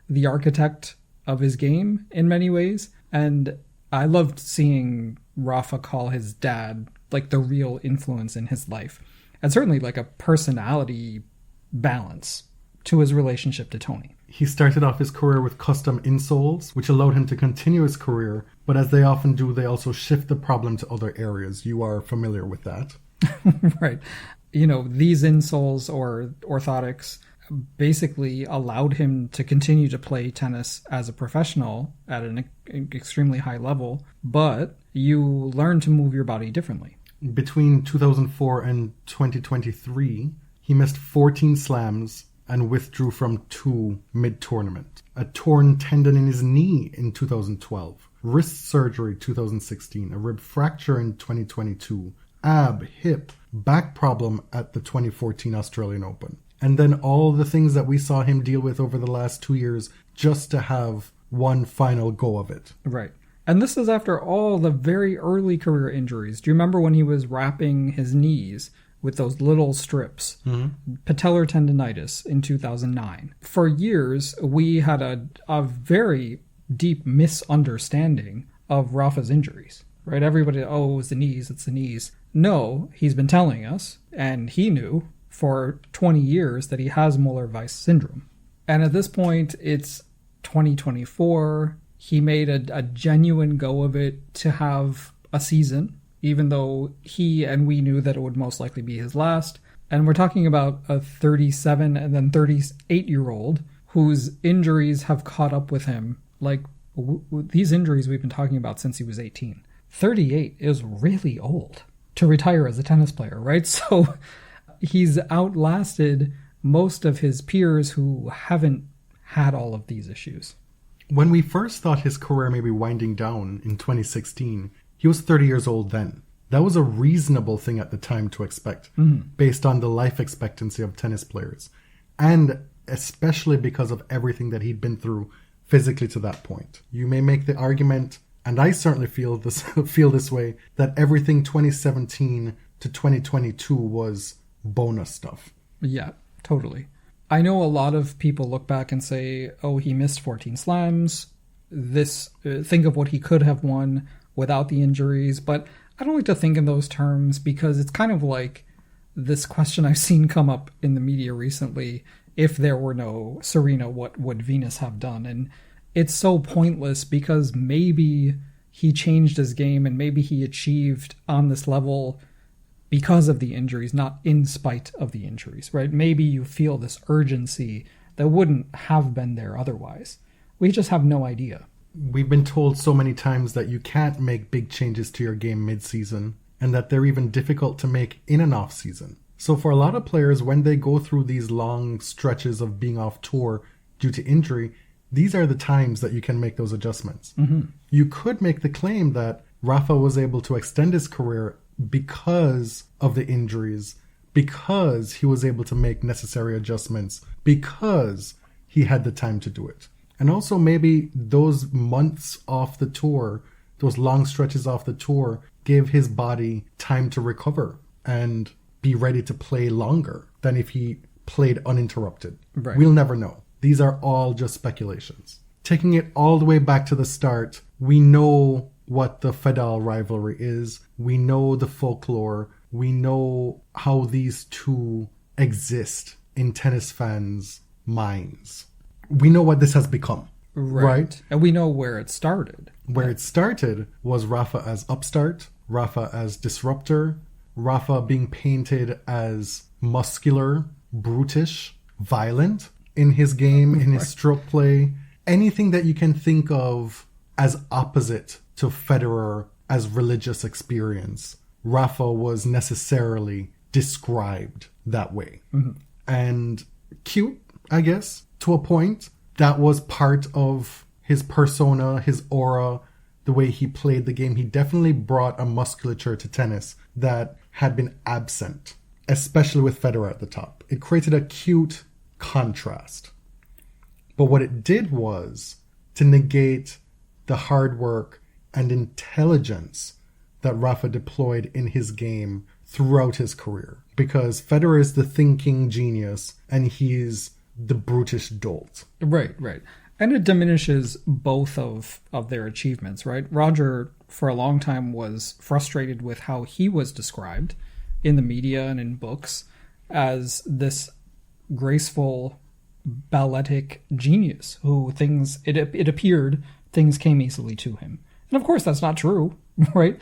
the architect of his game in many ways. And I loved seeing Rafa call his dad the real influence in his life, and certainly a personality balance to his relationship to Tony.
He started off his career with custom insoles, which allowed him to continue his career, but as they often do, they also shift the problem to other areas. You are familiar with that.
Right. These insoles or orthotics basically allowed him to continue to play tennis as a professional at an extremely high level, but you learn to move your body differently.
Between 2004 and 2023, he missed 14 slams and withdrew from 2 mid-tournament. A torn tendon in his knee in 2012, wrist surgery 2016, a rib fracture in 2022, ab, hip, back problem at the 2014 Australian Open. And then all the things that we saw him deal with over the last 2 years just to have one final go of it.
Right. And this is after all the very early career injuries. Do you remember when he was wrapping his knees with those little strips? Mm-hmm. Patellar tendonitis in 2009. For years, we had a very deep misunderstanding of Rafa's injuries. right? Everybody, oh, it was the knees, it's the knees. No, he's been telling us, and he knew for 20 years that he has Mueller-Weiss syndrome. And at this point, it's 2024. He made a genuine go of it to have a season, even though he and we knew that it would most likely be his last. And we're talking about a 37 and then 38-year-old whose injuries have caught up with him. Like, these injuries we've been talking about since he was 18. 38 is really old to retire as a tennis player, right? So he's outlasted most of his peers who haven't had all of these issues.
When we first thought his career may be winding down in 2016, he was 30 years old then. That was a reasonable thing at the time to expect, based on the life expectancy of tennis players, and especially because of everything that he'd been through physically to that point. You may make the argument, and I certainly feel this way, that everything 2017 to 2022 was bonus stuff.
Yeah, totally. I know a lot of people look back and say, oh, he missed 14 slams. Think of what he could have won without the injuries. But I don't like to think in those terms because it's kind of like this question I've seen come up in the media recently. If there were no Serena, what would Venus have done? And it's so pointless because maybe he changed his game and maybe he achieved on this level because of the injuries, not in spite of the injuries, right? Maybe you feel this urgency that wouldn't have been there otherwise. We just have no idea.
We've been told so many times that you can't make big changes to your game mid-season, and that they're even difficult to make in an off-season. So for a lot of players, when they go through these long stretches of being off tour due to injury, these are the times that you can make those adjustments. You could make the claim that Rafa was able to extend his career because of the injuries, because he was able to make necessary adjustments, because he had the time to do it. And also maybe those months off the tour, those long stretches off the tour, gave his body time to recover and be ready to play longer than if he played uninterrupted.
Right.
We'll never know. These are all just speculations. Taking it all the way back to the start, we know what the Fedal rivalry is. We know the folklore. We know how these two exist in tennis fans' minds. We know what this has become. Right?
And we know where it started.
Where it started was Rafa as upstart, Rafa as disruptor, Rafa being painted as muscular, brutish, violent in his game, in his stroke play. Anything that you can think of as opposite to Federer as religious experience, Rafa was necessarily described that way. And cute, I guess, to a point. That was part of his persona, his aura, the way he played the game. He definitely brought a musculature to tennis that had been absent, especially with Federer at the top. It created a cute contrast. But what it did was to negate the hard work and intelligence that Rafa deployed in his game throughout his career. Because Federer is the thinking genius and he's the brutish dolt.
Right. And it diminishes both of their achievements, right? Roger, for a long time, was frustrated with how he was described in the media and in books as this graceful, balletic genius who it appeared things came easily to him. And of course, that's not true, right?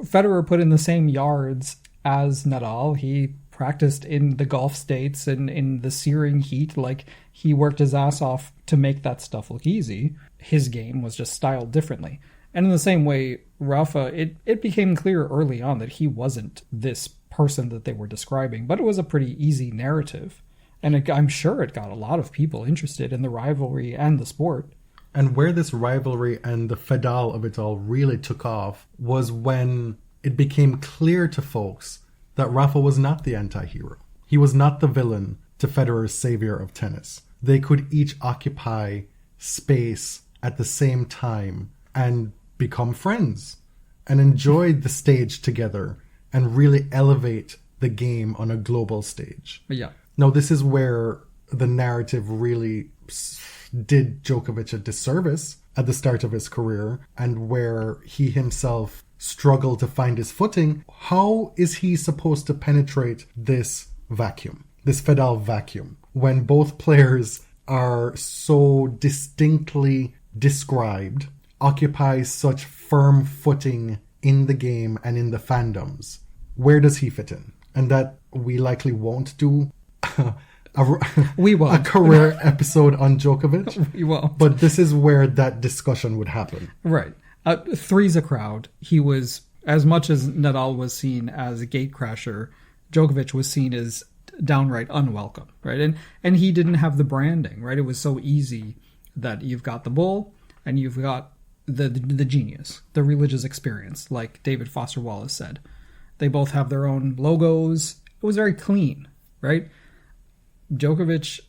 Federer put in the same yards as Nadal. He practiced in the Gulf states and in the searing heat. Like, he worked his ass off to make that stuff look easy. His game was just styled differently. And in the same way, Rafa, it became clear early on that he wasn't this person that they were describing, but it was a pretty easy narrative. And I'm sure it got a lot of people interested in the rivalry and the sport.
And where this rivalry and the Fedal of it all really took off was when it became clear to folks that Rafa was not the anti-hero. He was not the villain to Federer's savior of tennis. They could each occupy space at the same time and become friends and enjoy the stage together and really elevate the game on a global stage.
Yeah.
Now, this is where the narrative really did Djokovic a disservice at the start of his career, and where he himself struggle to find his footing, how is he supposed to penetrate this vacuum, this Fedal vacuum, when both players are so distinctly described, occupy such firm footing in the game and in the fandoms? Where does he fit in? And that we likely won't do a career episode on Djokovic.
We won't.
But this is where that discussion would happen.
Right. Three's a crowd. He was, as much as Nadal was seen as a gatecrasher, Djokovic was seen as downright unwelcome, right? And he didn't have the branding, right? It was so easy that you've got the bull and you've got the genius, the religious experience, like David Foster Wallace said. They both have their own logos. It was very clean, right? Djokovic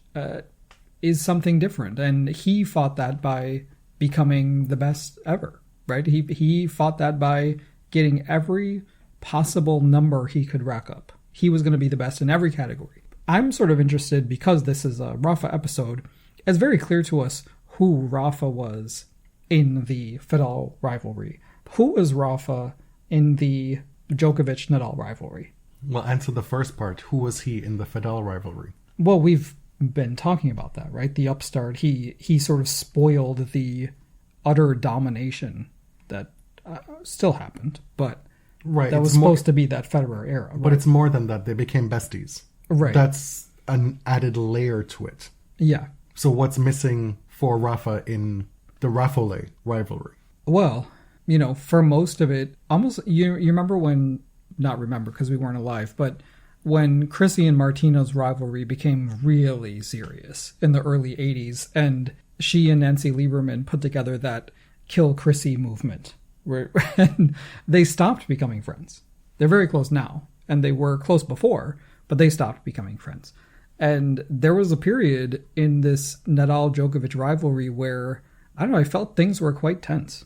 is something different, and he fought that by becoming the best ever, right? He fought that by getting every possible number he could rack up. He was going to be the best in every category. I'm sort of interested, because this is a Rafa episode, it's very clear to us who Rafa was in the Fedal rivalry. Who was Rafa in the Djokovic-Nadal rivalry?
Well, answer the first part. Who was he in the Fedal rivalry?
Well, we've been talking about that, right? The upstart. He sort of spoiled the utter domination that still happened, but
right,
that was supposed to be that Federer era.
But it's more than that. They became besties.
Right.
That's an added layer to it.
Yeah.
So what's missing for Rafa in the Rafole rivalry?
Well, for most of it, almost, you remember when, not remember because we weren't alive, but when Chrissy and Martino's rivalry became really serious in the early 80s, and she and Nancy Lieberman put together that Kill Chrissy movement, where and they stopped becoming friends. They're very close now, and they were close before, but they stopped becoming friends. And there was a period in this Nadal-Djokovic rivalry where, I don't know, I felt things were quite tense.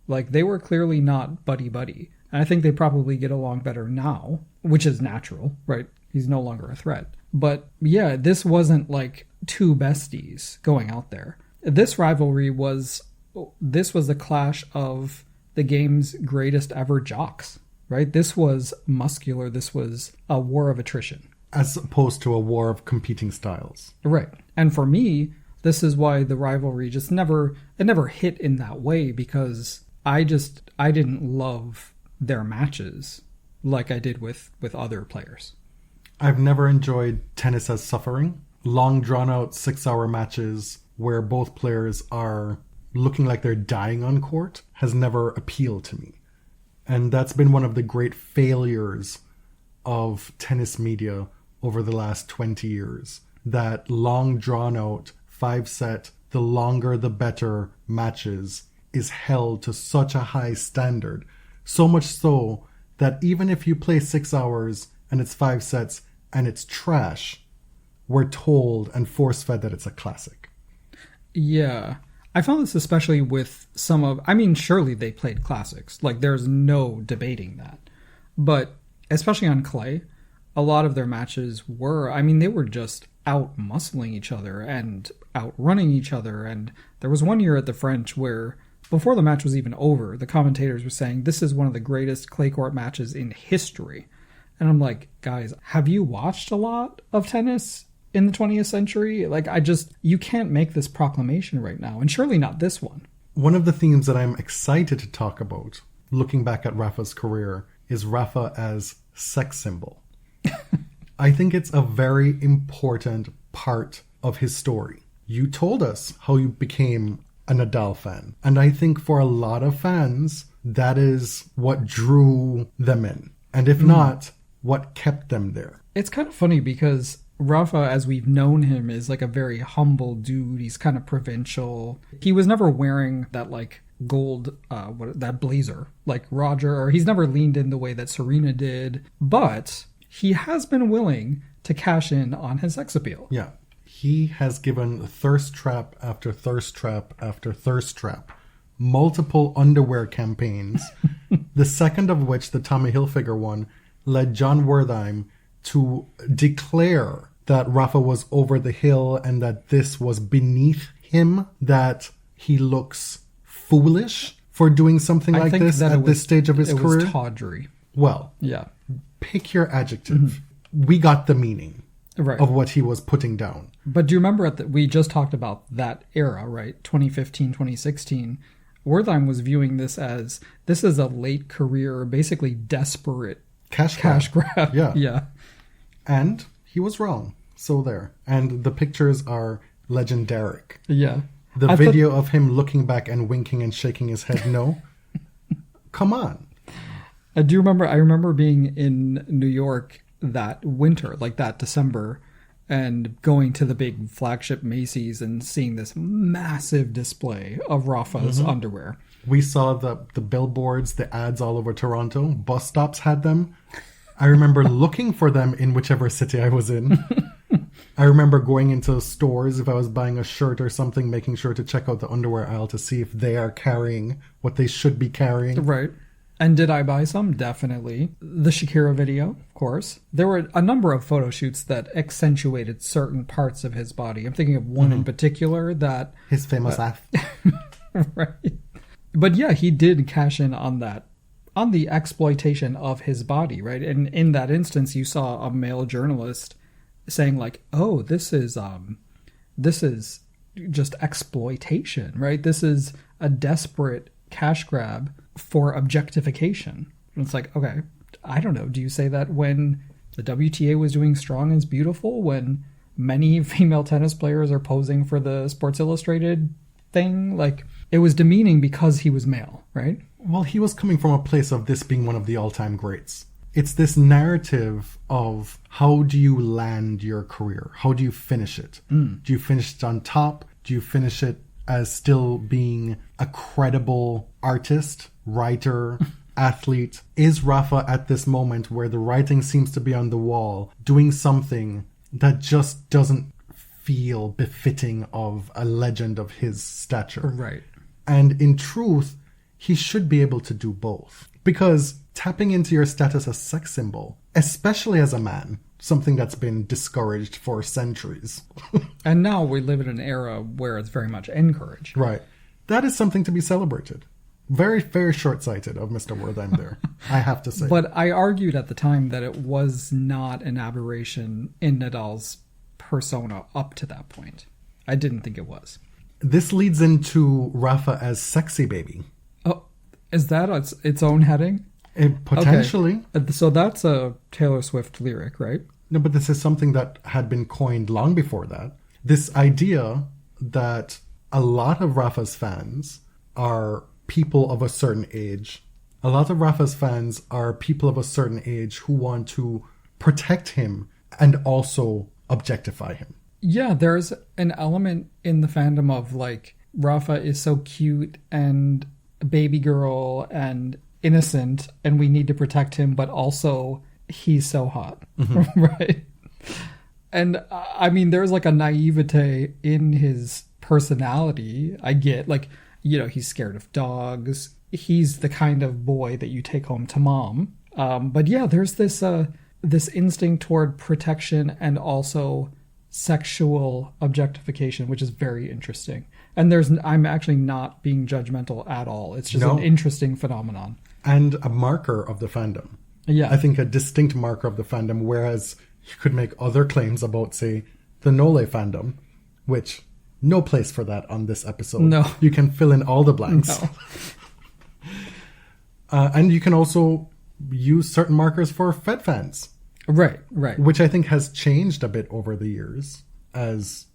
Like, they were clearly not buddy-buddy. And I think they probably get along better now, which is natural, right? He's no longer a threat. But yeah, this wasn't like two besties going out there. This rivalry was the clash of the game's greatest ever jocks, right? This was muscular. This was a war of attrition.
As opposed to a war of competing styles.
Right. And for me, this is why the rivalry just never hit in that way, because I didn't love their matches like I did with other players.
I've never enjoyed tennis as suffering. Long drawn out 6-hour matches where both players are looking like they're dying on court has never appealed to me. And that's been one of the great failures of tennis media over the last 20 years. That long drawn out 5-set, the longer the better matches is held to such a high standard. So much so that even if you play 6 hours and it's 5 sets and it's trash, we're told and force-fed that it's a classic.
Yeah. I found this especially with surely they played classics. Like, there's no debating that. But especially on clay, a lot of their matches they were just out-muscling each other and outrunning each other. And there was one year at the French where, before the match was even over, the commentators were saying, this is one of the greatest clay court matches in history. And I'm like, guys, have you watched a lot of tennis in the 20th century? Like, you can't make this proclamation right now, and surely not this one.
One of the themes that I'm excited to talk about, looking back at Rafa's career, is Rafa as sex symbol. I think it's a very important part of his story. You told us how you became a Nadal fan. And I think for a lot of fans, that is what drew them in. And if not, what kept them there. It's
kind of funny because Rafa, as we've known him, is like a very humble dude. He's kind of provincial. He was never wearing that like gold, that blazer like Roger, or he's never leaned in the way that Serena did. But he has been willing to cash in on his sex appeal.
Yeah. He has given thirst trap after thirst trap after thirst trap, multiple underwear campaigns, the second of which, the Tommy Hilfiger one, led John Wertheim to declare that Rafa was over the hill and that this was beneath him, that he looks foolish for doing something
I
like
think
this
that
at this stage of his
it
career?
was tawdry.
Well,
Yeah.
pick your adjective. We got the meaning
Right.
of what he was putting down.
But do you remember we just talked about that era, right? 2015, 2016. Wertheim was viewing this as this is a late career, basically desperate cash grab.
Yeah.
Yeah.
And he was wrong. So there. And the pictures are legendaric.
Yeah.
The video of him looking back and winking and shaking his head no. Come on.
I remember being in New York that winter, like that December, and going to the big flagship Macy's and seeing this massive display of Rafa's underwear.
We saw the billboards, the ads all over Toronto. Bus stops had them. I remember looking for them in whichever city I was in. I remember going into stores if I was buying a shirt or something, making sure to check out the underwear aisle to see if they are carrying what they should be carrying.
Right. And did I buy some? Definitely. The Shakira video, of course. There were a number of photo shoots that accentuated certain parts of his body. I'm thinking of one in particular that...
His famous ass.
Right. But yeah, he did cash in on that, on the exploitation of his body, right? And in that instance, you saw a male journalist saying like, oh, this is just exploitation, right? This is a desperate cash grab for objectification. And it's like, okay, I don't know. Do you say that when the WTA was doing Strong is Beautiful, when many female tennis players are posing for the Sports Illustrated thing? Like, it was demeaning because he was male, right?
Well, he was coming from a place of this being one of the all-time greats. It's this narrative of how do you land your career? How do you finish it? Do you finish it on top? Do you finish it as still being a credible artist, writer, athlete? Is Rafa at this moment where the writing seems to be on the wall doing something that just doesn't feel befitting of a legend of his stature?
Right.
And in truth, he should be able to do both. Because tapping into your status as sex symbol, especially as a man, something that's been discouraged for centuries.
And now we live in an era where it's very much encouraged.
Right. That is something to be celebrated. Very, very short-sighted of Mr. Wertheim there, I have to say.
But I argued at the time that it was not an aberration in Nadal's persona up to that point. I didn't think it was.
This leads into Rafa as sexy baby.
Oh, is that its own heading?
Potentially.
Okay. So that's a Taylor Swift lyric, right?
No, but this is something that had been coined long before that. This idea that a lot of Rafa's fans are people of a certain age. A lot of Rafa's fans are people of a certain age who want to protect him and also objectify him.
Yeah, there's an element in the fandom of like, Rafa is so cute and a baby girl and innocent and we need to protect him, but also he's so hot. Right? And I mean, there's like a naivete in his personality. I get like, you know, he's scared of dogs. He's the kind of boy that you take home to mom. But yeah, there's this instinct toward protection and also sexual objectification, which is very interesting. And I'm actually not being judgmental at all. It's just an interesting phenomenon.
And a marker of the fandom.
Yeah.
I think a distinct marker of the fandom, whereas you could make other claims about, say, the Nole fandom, which no place for that on this episode.
No.
You can fill in all the blanks.
No.
And you can also use certain markers for Fed fans.
Right.
Which I think has changed a bit over the years as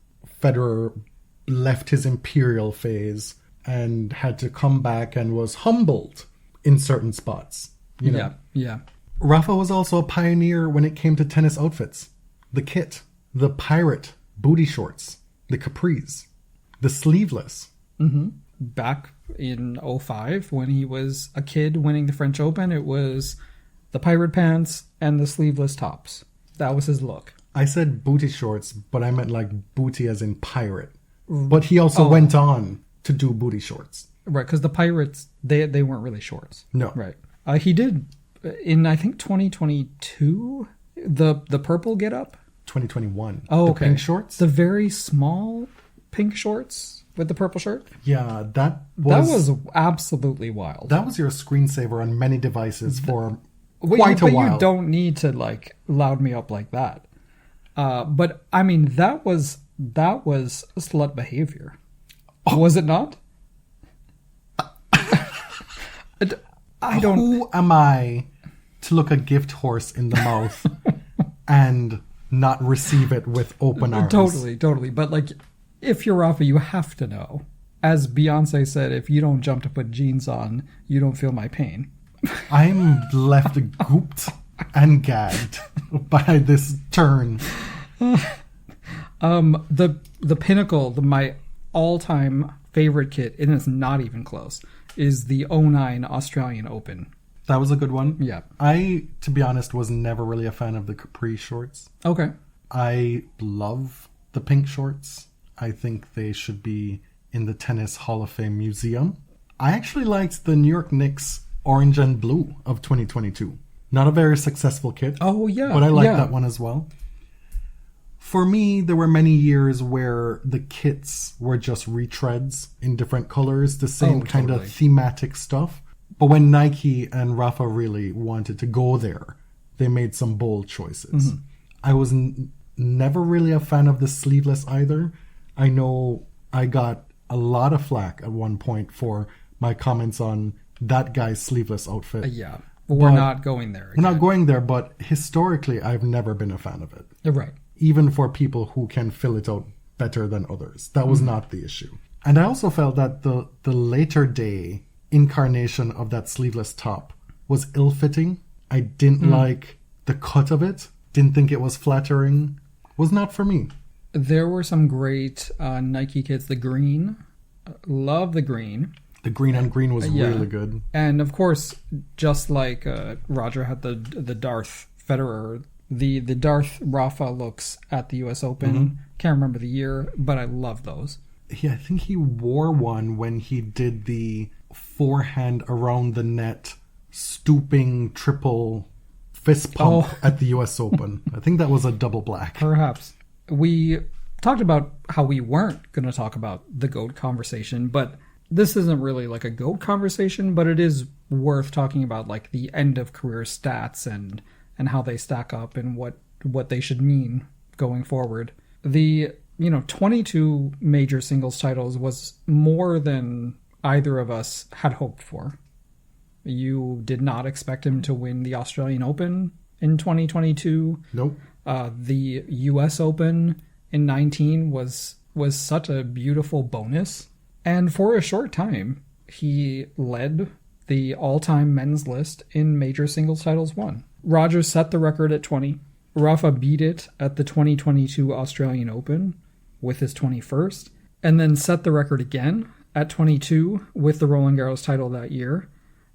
Federer left his imperial phase and had to come back and was humbled in certain spots. You know?
Yeah.
Rafa was also a pioneer when it came to tennis outfits. The kit, the pirate booty shorts, the capris, the sleeveless.
Mm-hmm. Back in 2005, when he was a kid winning the French Open, it was the pirate pants and the sleeveless tops. That was his look.
I said booty shorts, but I meant like booty as in pirate. But he also went on to do booty shorts.
Right, because the pirates, they weren't really shorts.
No.
Right. He did, in I think 2022, the purple get up.
2021.
Oh,
the
okay.
pink shorts?
The very small pink shorts. with the purple shirt.
Yeah, that
That was absolutely wild.
That was your screensaver on many devices for
But
quite a
but
while.
you don't need to like loud me up like that. But I mean, that was slut behavior, was it not? I don't.
Who am I to look a gift horse in the mouth and not receive it with open arms?
Totally. But like, if you're Rafa, you have to know. As Beyonce said, if you don't jump to put jeans on, you don't feel my pain.
I'm left gooped and gagged by this turn.
The pinnacle, my all-time favorite kit, and it's not even close, is the 09 Australian Open.
That was a good one.
Yeah.
I, to be honest, was never really a fan of the capri shorts.
Okay.
I love the pink shorts. I think they should be in the Tennis Hall of Fame Museum. I actually liked the New York Knicks orange and blue of 2022. Not a very successful kit.
Oh, yeah.
But I like that one as well. For me, there were many years where the kits were just retreads in different colors, the same kind of thematic stuff. But when Nike and Rafa really wanted to go there, they made some bold choices. Mm-hmm. I was never really a fan of the sleeveless either. I know I got a lot of flack at one point for my comments on that guy's sleeveless outfit.
Yeah. But we're not going there.
We're not going there, but historically, I've never been a fan of it.
Right.
Even for people who can fill it out better than others. That was not the issue. And I also felt that the later day incarnation of that sleeveless top was ill-fitting. I didn't like the cut of it. Didn't think it was flattering. Was not for me. There
were some great Nike kits. The green. Love the green.
The green on green was really good.
And of course, just like Roger had the Darth Federer, the Darth Rafa looks at the US Open. Mm-hmm. Can't remember the year, but I love those.
Yeah, I think he wore one when he did the forehand around the net, stooping triple fist pump at the US Open. I think that was a double black.
Perhaps. We talked about how we weren't going to talk about the GOAT conversation, but this isn't really like a GOAT conversation, but it is worth talking about like the end of career stats and how they stack up and what they should mean going forward. The 22 major singles titles was more than either of us had hoped for. You did not expect him to win the Australian Open in 2022.
Nope.
The US Open in 19 was such a beautiful bonus. And for a short time, he led the all-time men's list in major singles titles won. Roger set the record at 20. Rafa beat it at the 2022 Australian Open with his 21st, and then set the record again at 22 with the Roland Garros title that year.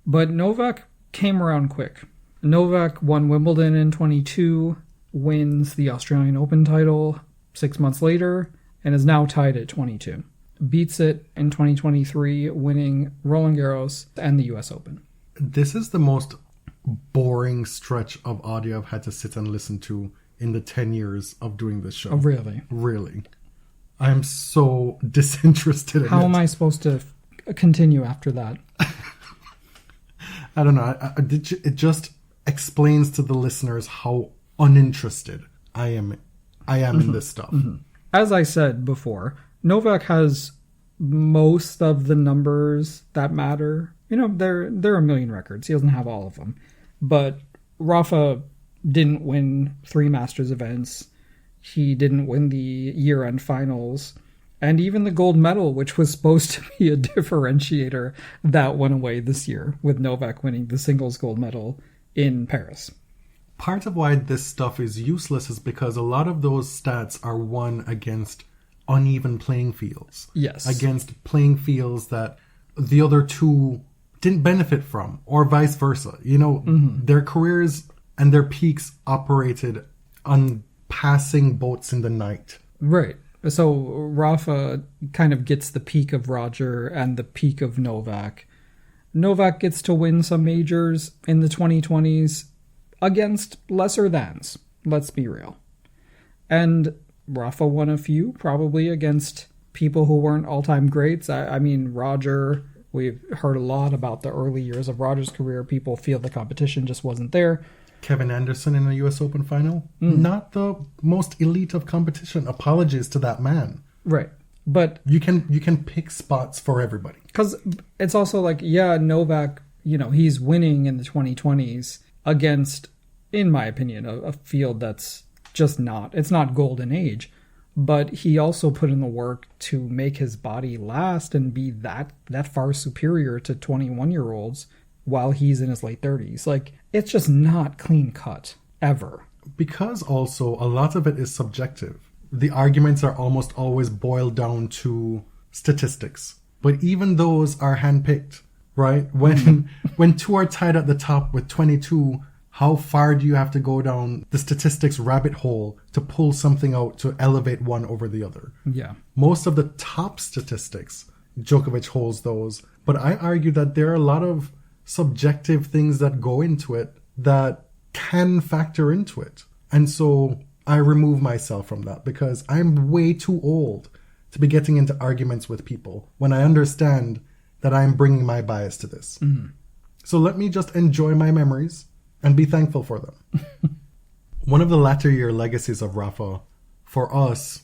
But Novak came around quick. Novak won Wimbledon in 22, wins the Australian Open title 6 months later, and is now tied at 22. Beats it in 2023, winning Roland Garros and the US Open.
This is the most boring stretch of audio I've had to sit and listen to in the 10 years of doing this show.
Oh, really?
Really. I'm so disinterested in
How am I supposed to continue after that?
I don't know. It just explains to the listeners how uninterested I am in this stuff. Mm-hmm.
As I said before, Novak has most of the numbers that matter. There are a million records. He doesn't have all of them. But Rafa didn't win 3 Masters events. He didn't win the year-end finals. And even the gold medal, which was supposed to be a differentiator, that went away this year with Novak winning the singles gold medal in Paris.
Part of why this stuff is useless is because a lot of those stats are won against uneven playing fields.
Yes.
Against playing fields that the other two didn't benefit from, or vice versa. Their careers and their peaks operated on passing boats in the night.
Right. So Rafa kind of gets the peak of Roger and the peak of Novak. Novak gets to win some majors in the 2020s against lesser thans. Let's be real. And Rafa won a few, probably against people who weren't all-time greats. I mean, Roger, we've heard a lot about the early years of Roger's career. People feel the competition just wasn't there.
Kevin Anderson in a US Open final. Not the most elite of competition. Apologies to that man.
Right. But
you can pick spots for everybody.
Because it's also like, yeah, Novak, he's winning in the 2020s against, in my opinion, a field that's just it's not golden age. But he also put in the work to make his body last and be that far superior to 21-year-olds while he's in his late 30s. Like, it's just not clean cut, ever.
Because also a lot of it is subjective. The arguments are almost always boiled down to statistics. But even those are handpicked, right? When two are tied at the top with 22, how far do you have to go down the statistics rabbit hole to pull something out to elevate one over the other?
Yeah.
Most of the top statistics, Djokovic holds those. But I argue that there are a lot of subjective things that go into it that can factor into it. And so I remove myself from that because I'm way too old to be getting into arguments with people when I understand that I'm bringing my bias to this. So let me just enjoy my memories and be thankful for them. One of the latter year legacies of Rafa for us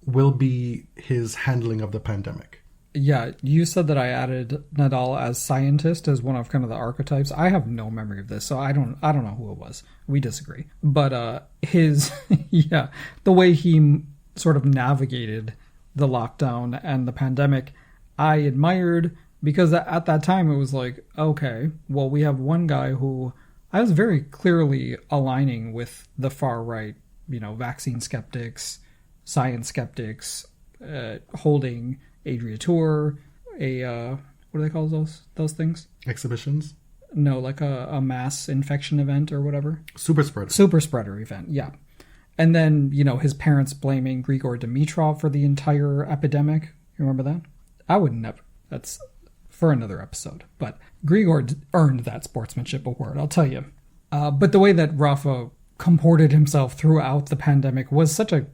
will be his handling of the pandemic.
Yeah, you said that I added Nadal as scientist as one of kind of the archetypes. I have no memory of this, so I don't know who it was. We disagree. But the way he sort of navigated the lockdown and the pandemic, I admired because at that time it was like, okay, well, we have one guy who I was very clearly aligning with the far right, vaccine skeptics, science skeptics, holding Adria Tour, what do they call those things?
Exhibitions?
No, like a mass infection event or whatever.
Super spreader.
Super spreader event, yeah. And then, his parents blaming Grigor Dimitrov for the entire epidemic. You remember that? I would never. That's for another episode. But Grigor earned that sportsmanship award, I'll tell you. But the way that Rafa comported himself throughout the pandemic was such a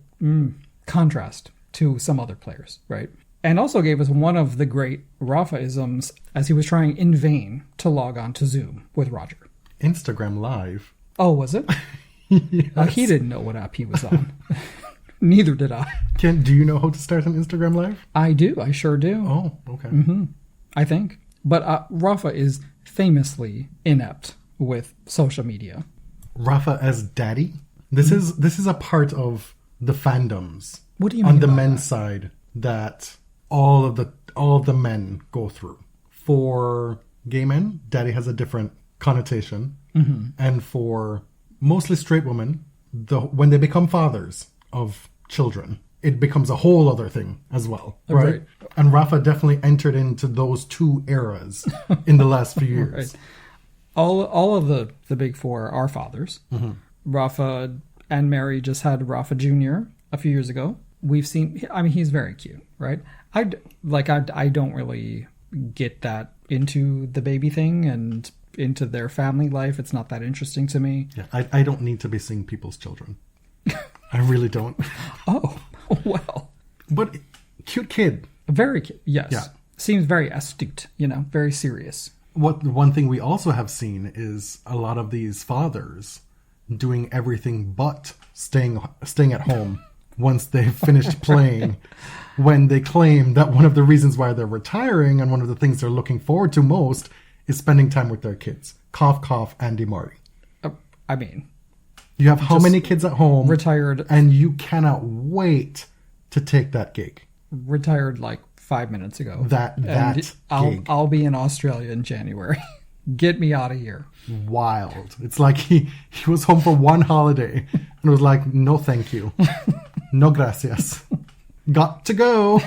contrast to some other players, right? And also gave us one of the great Rafa-isms as he was trying in vain to log on to Zoom with Roger.
Instagram Live.
Oh, was it?
Yes.
He didn't know what app he was on. Neither did I.
Do you know how to start an Instagram Live?
I do. I sure do.
Oh, okay.
I think. But Rafa is famously inept with social meof
Rafa as daddy? This is a part of the fandoms.
What do you mean
on the
about
men's
that?
side that all of the men go through. For gay men, daddy has a different connotation. And for mostly straight women, when they become fathers of children, it becomes a whole other thing as well, right? And Rafa definitely entered into those two eras in the last few years.
Right. All of the big four are fathers. Rafa and Mary just had Rafa Jr. a few years ago. We've seen, he's very cute, right? I don't really get that into the baby thing and into their family life. It's not that interesting to me.
Yeah, I don't need to be seeing people's children. I really don't.
Oh, well.
But cute kid.
Very cute, yes.
Yeah.
Seems very astute, very serious.
One thing we also have seen is a lot of these fathers doing everything but staying at home once they've finished playing, when they claim that one of the reasons why they're retiring and one of the things they're looking forward to most is spending time with their kids. Cough, cough, Andy Murray. You have how many kids at home?
Retired.
And you cannot wait to take that gig.
Retired like 5 minutes ago.
That gig.
I'll be in Australia in January. Get me out of here.
Wild. It's like he was home for one holiday and was like, no thank you. No gracias. Got to go.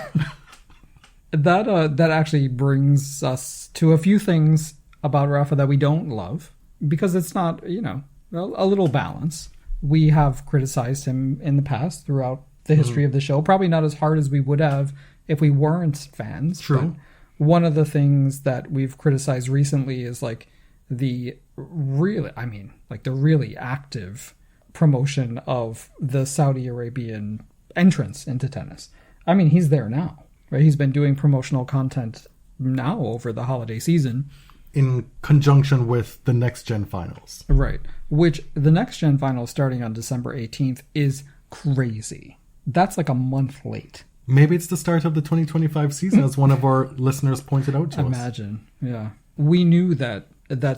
That actually brings us to a few things about Rafa that we don't love, because it's not, a little balance. We have criticized him in the past throughout the history of the show, probably not as hard as we would have if we weren't fans.
True.
But one of the things that we've criticized recently is the really active promotion of the Saudi Arabian entrance into tennis. I mean, he's there now, right? He's been doing promotional content now over the holiday season.
In conjunction with the Next Gen Finals.
Right. Which the Next Gen Finals starting on December 18th is crazy. That's like a month late.
Maybe it's the start of the 2025 season, as one of our listeners pointed out to us.
Imagine. Yeah. We knew that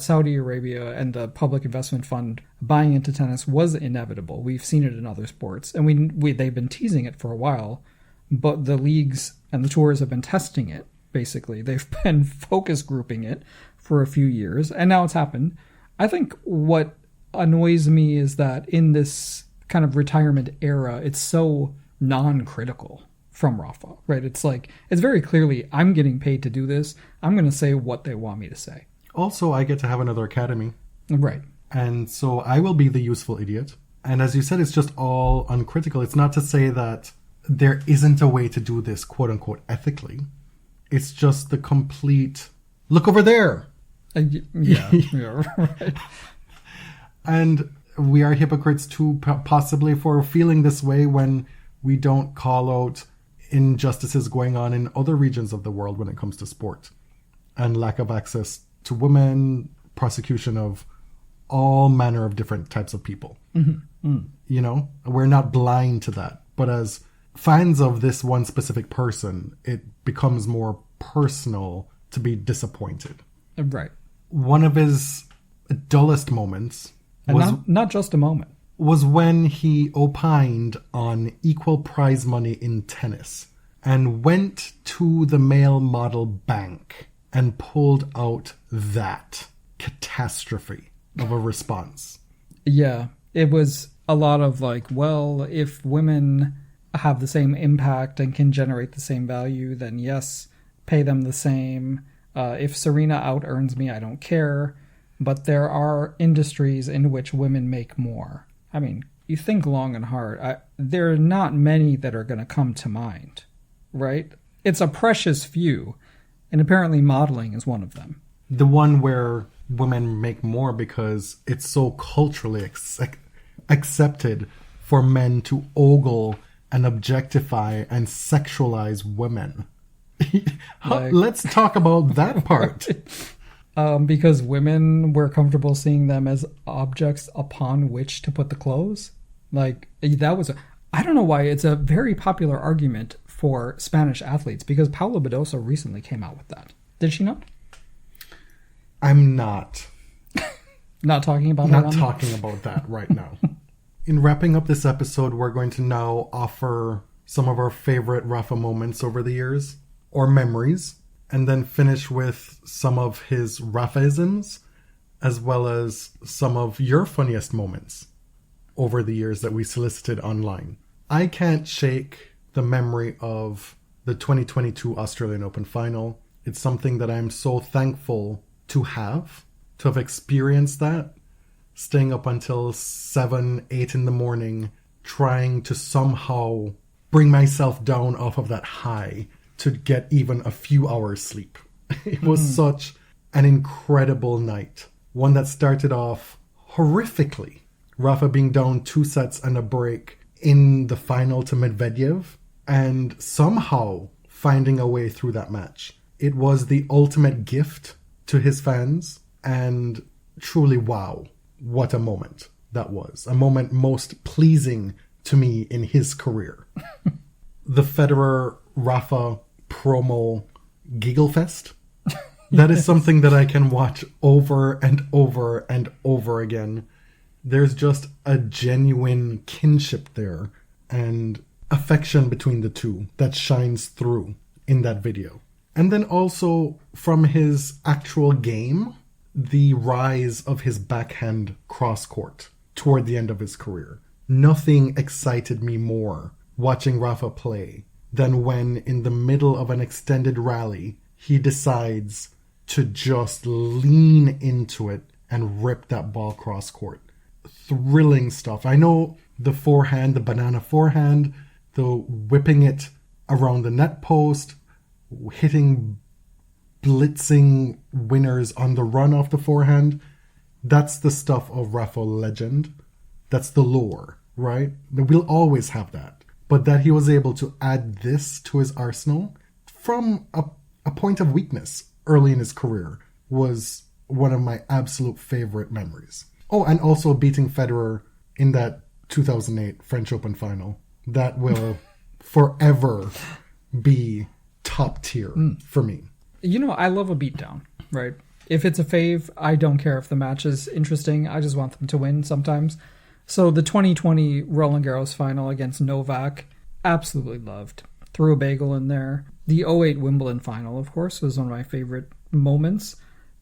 Saudi Arabia and the Public Investment Fund buying into tennis was inevitable. We've seen it in other sports. And they've been teasing it for a while. But the leagues and the tours have been testing it, basically. They've been focus grouping it for a few years, and now it's happened. I think what annoys me is that in this kind of retirement era, it's so non-critical from Rafa, right? It's like, it's very clearly, I'm getting paid to do this. I'm going to say what they want me to say.
Also, I get to have another academy.
Right.
And so I will be the useful idiot. And as you said, it's just all uncritical. It's not to say that there isn't a way to do this, quote unquote, ethically. It's just the complete, look over there.
Yeah, right.
And we are hypocrites too, possibly, for feeling this way when we don't call out injustices going on in other regions of the world when it comes to sport and lack of access to women, prosecution of all manner of different types of people.
Mm-hmm. Mm.
You know, we're not blind to that. But as fans of this one specific person, it becomes more personal to be disappointed.
Right.
One of his dullest moments
and not just a moment,
was when he opined on equal prize money in tennis and went to the male model bank and pulled out that catastrophe of a response.
Yeah, it was a lot of like, well, if women have the same impact and can generate the same value, then yes, pay them the same. If Serena out-earns me, I don't care. But there are industries in which women make more. I mean, you think long and hard. There are not many that are going to come to mind, right? It's a precious few. And apparently modeling is one of them.
The one where women make more because it's so culturally accepted for men to ogle and objectify and sexualize women. Let's talk about that part.
Because women were comfortable seeing them as objects upon which to put the clothes. Like, that was I don't know why it's a very popular argument for Spanish athletes, because Paula Badosa recently came out with that. Did she not?
I'm not.
Not talking about
Not talking about that right now. In wrapping up this episode, we're going to now offer some of our favorite Rafa moments over the years, or memories, and then finish with some of his Rafa-isms, as well as some of your funniest moments over the years that we solicited online. I can't shake the memory of the 2022 Australian Open final. It's something that I'm so thankful to have experienced that, staying up until 7, 8 in the morning, trying to somehow bring myself down off of that high to get even a few hours sleep. It was such an incredible night. One that started off horrifically. Rafa being down 2 sets and a break in the final to Medvedev, and somehow finding a way through that match. It was the ultimate gift to his fans, and truly, wow, what a moment that was. A moment most pleasing to me in his career. The Federer-Rafa promo giggle fest. That is something that I can watch over and over and over again. There's just a genuine kinship there and affection between the two that shines through in that video. And then also from his actual game, the rise of his backhand cross-court toward the end of his career. Nothing excited me more watching Rafa play than when, in the middle of an extended rally, he decides to just lean into it and rip that ball cross-court. Thrilling stuff. I know the forehand, the banana forehand, the whipping it around the net post, hitting blitzing winners on the run off the forehand. That's the stuff of Rafa legend. That's the lore, right? We'll always have that. but that he was able to add this to his arsenal from a point of weakness early in his career was one of my absolute favorite memories. Oh, and also beating Federer in that 2008 French Open final. That will forever be top tier for me.
You know, I love a beatdown, right? If it's a fave, I don't care if the match is interesting. I just want them to win sometimes. So the 2020 Roland Garros final against Novak, absolutely loved. Threw a bagel in there. The 2008 Wimbledon final, of course, was one of my favorite moments.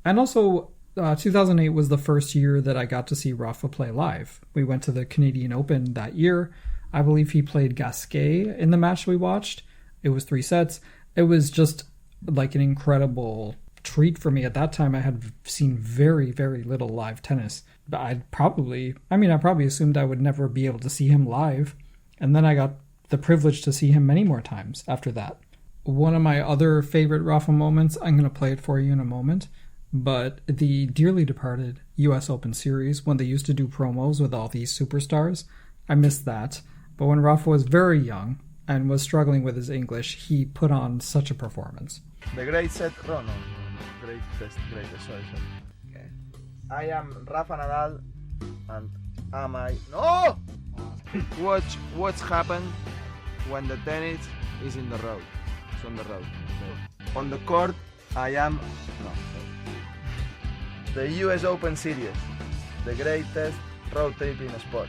And also, 2008 was the first year that I got to see Rafa play live. We went to the Canadian Open that year. I believe he played Gasquet in the match we watched. It was 3 sets. It was just like an incredible treat for me. At that time, I had seen very, very little live tennis. I probably assumed I would never be able to see him live. And then I got the privilege to see him many more times after that. One of my other favorite Rafa moments, I'm going to play it for you in a moment, but the dearly departed US Open Series, when they used to do promos with all these superstars, I missed that. But when Rafa was very young and was struggling with his English, he put on such a performance.
The great set, greatest, sorry. Okay. I am Rafa Nadal, and am I... No! What's happened when the tennis is in the road? It's on the road. Okay. On the court, I am... No. The US Open Series, the greatest road trip in sport.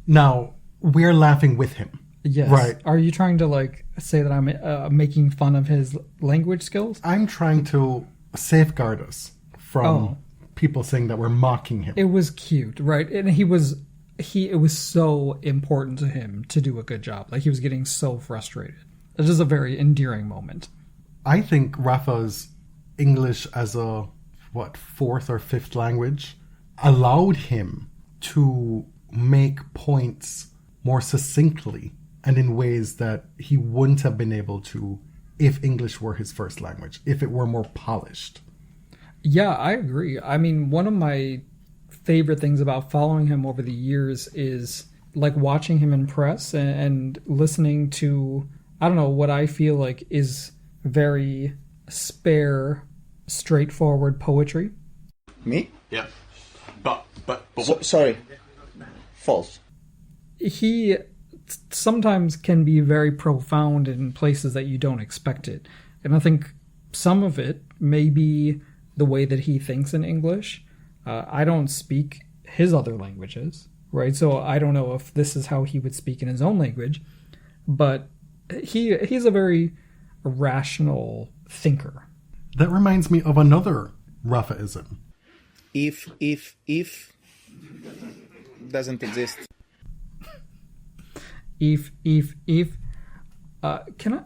Now, we're laughing with him.
Yes.
Right.
Are you trying to say that I'm making fun of his language skills?
I'm trying to safeguard us from people saying that we're mocking him.
It was cute, right? And it was so important to him to do a good job. Like, he was getting so frustrated. It is a very endearing moment.
I think Rafa's English as a, 4th or 5th language allowed him to make points more succinctly and in ways that he wouldn't have been able to if English were his first language, if it were more polished.
Yeah, I agree. I mean, one of my favorite things about following him over the years is like watching him in press and listening to, I don't know, what I feel like is very spare, straightforward poetry.
Me?
Yeah. But
Sorry. False.
He sometimes can be very profound in places that you don't expect it. And I think some of it may be the way that he thinks in English. I don't speak his other languages, right? So I don't know if this is how he would speak in his own language. But he's a very rational thinker.
That reminds me of another Rafa-ism.
If doesn't exist.
If can I,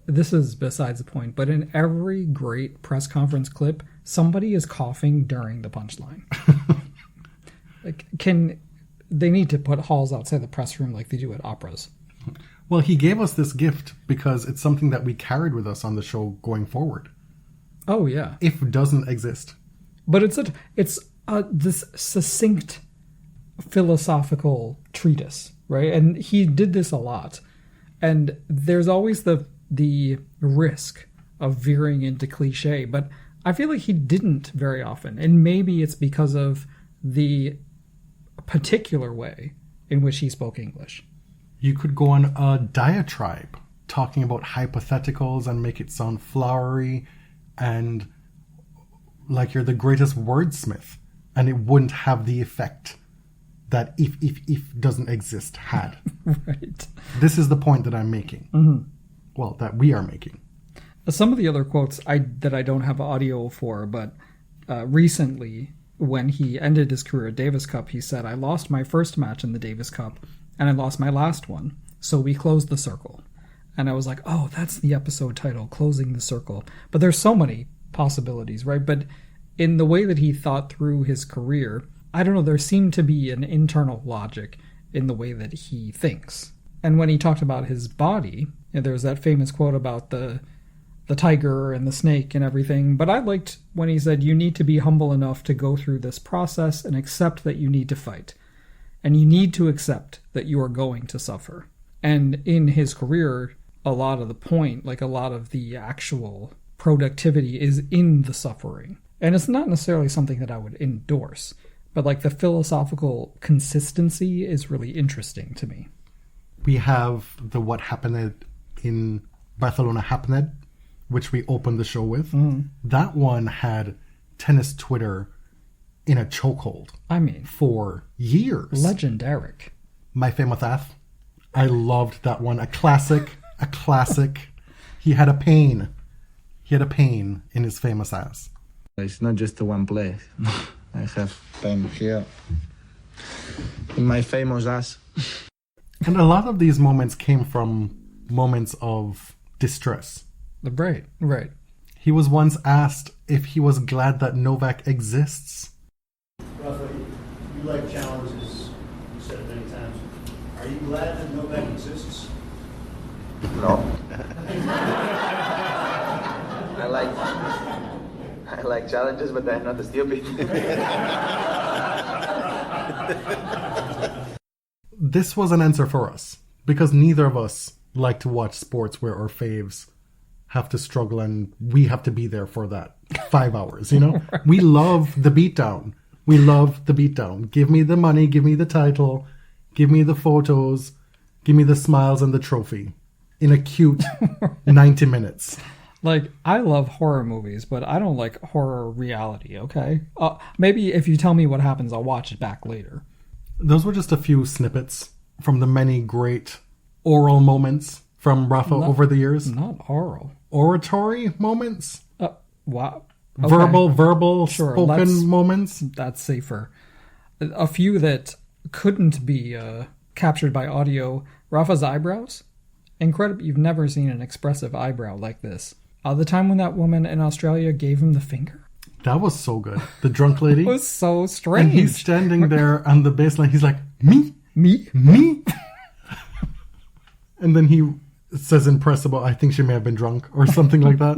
this is besides the point, but in every great press conference clip, somebody is coughing during the punchline. They need to put halls outside the press room like they do at operas.
Well, he gave us this gift because it's something that we carried with us on the show going forward.
Oh yeah.
If doesn't exist.
But it's this succinct philosophical treatise, right? And he did this a lot. And there's always the risk of veering into cliche, but I feel like he didn't very often. And maybe it's because of the particular way in which he spoke English.
You could go on a diatribe talking about hypotheticals and make it sound flowery and like you're the greatest wordsmith, and it wouldn't have the effect that if doesn't exist had.
Right.
This is the point that I'm making.
Mm-hmm.
Well, that we are making.
Some of the other quotes that I don't have audio for, but recently when he ended his career at Davis Cup, he said, "I lost my first match in the Davis Cup and I lost my last one, so we closed the circle." And I was like, oh, that's the episode title, Closing the Circle. But there's so many possibilities, right? But in the way that he thought through his career, I don't know, there seemed to be an internal logic in the way that he thinks. And when he talked about his body, there's that famous quote about the the tiger and the snake and everything. But I liked when he said you need to be humble enough to go through this process and accept that you need to fight. And you need to accept that you are going to suffer. And in his career, a lot of the point, like a lot of the actual productivity is in the suffering. And it's not necessarily something that I would endorse, but like the philosophical consistency is really interesting to me.
We have the What Happened in Barcelona Happened, which we opened the show with. That one had tennis Twitter in a chokehold.
I mean,
for years.
Legendaric.
My Famous Ass. I loved that one. A classic. A classic. He had a pain. He had a pain in his famous ass.
It's not just the one place. I have pain here. In my famous ass.
And a lot of these moments came from moments of distress.
Right, right.
He was once asked if he was glad that Novak exists.
Rafa, you like challenges. You said it many times. Are you glad that Novak exists?
No. I like challenges, but I'm not stupid.
This was an answer for us, because neither of us like to watch sports where our faves have to struggle and we have to be there for that 5 hours, you know? Right. We love the beatdown. We love the beatdown. Give me the money, give me the title, give me the photos, give me the smiles and the trophy in a cute 90 minutes.
Like, I love horror movies, but I don't like horror reality, okay? Maybe if you tell me what happens, I'll watch it back later.
Those were just a few snippets from the many great oral moments from Rafa over the years.
Not oral.
Oratory moments?
Wow. Okay.
Verbal, sure, spoken moments?
That's safer. A few that couldn't be captured by audio. Rafa's eyebrows? Incredible. You've never seen an expressive eyebrow like this. The time when that woman in Australia gave him the finger?
That was so good. The drunk lady.
It was so strange.
And he's standing there on the baseline. He's like, me?
Me?
Me? And then he says impressible, I think she may have been drunk or something like that.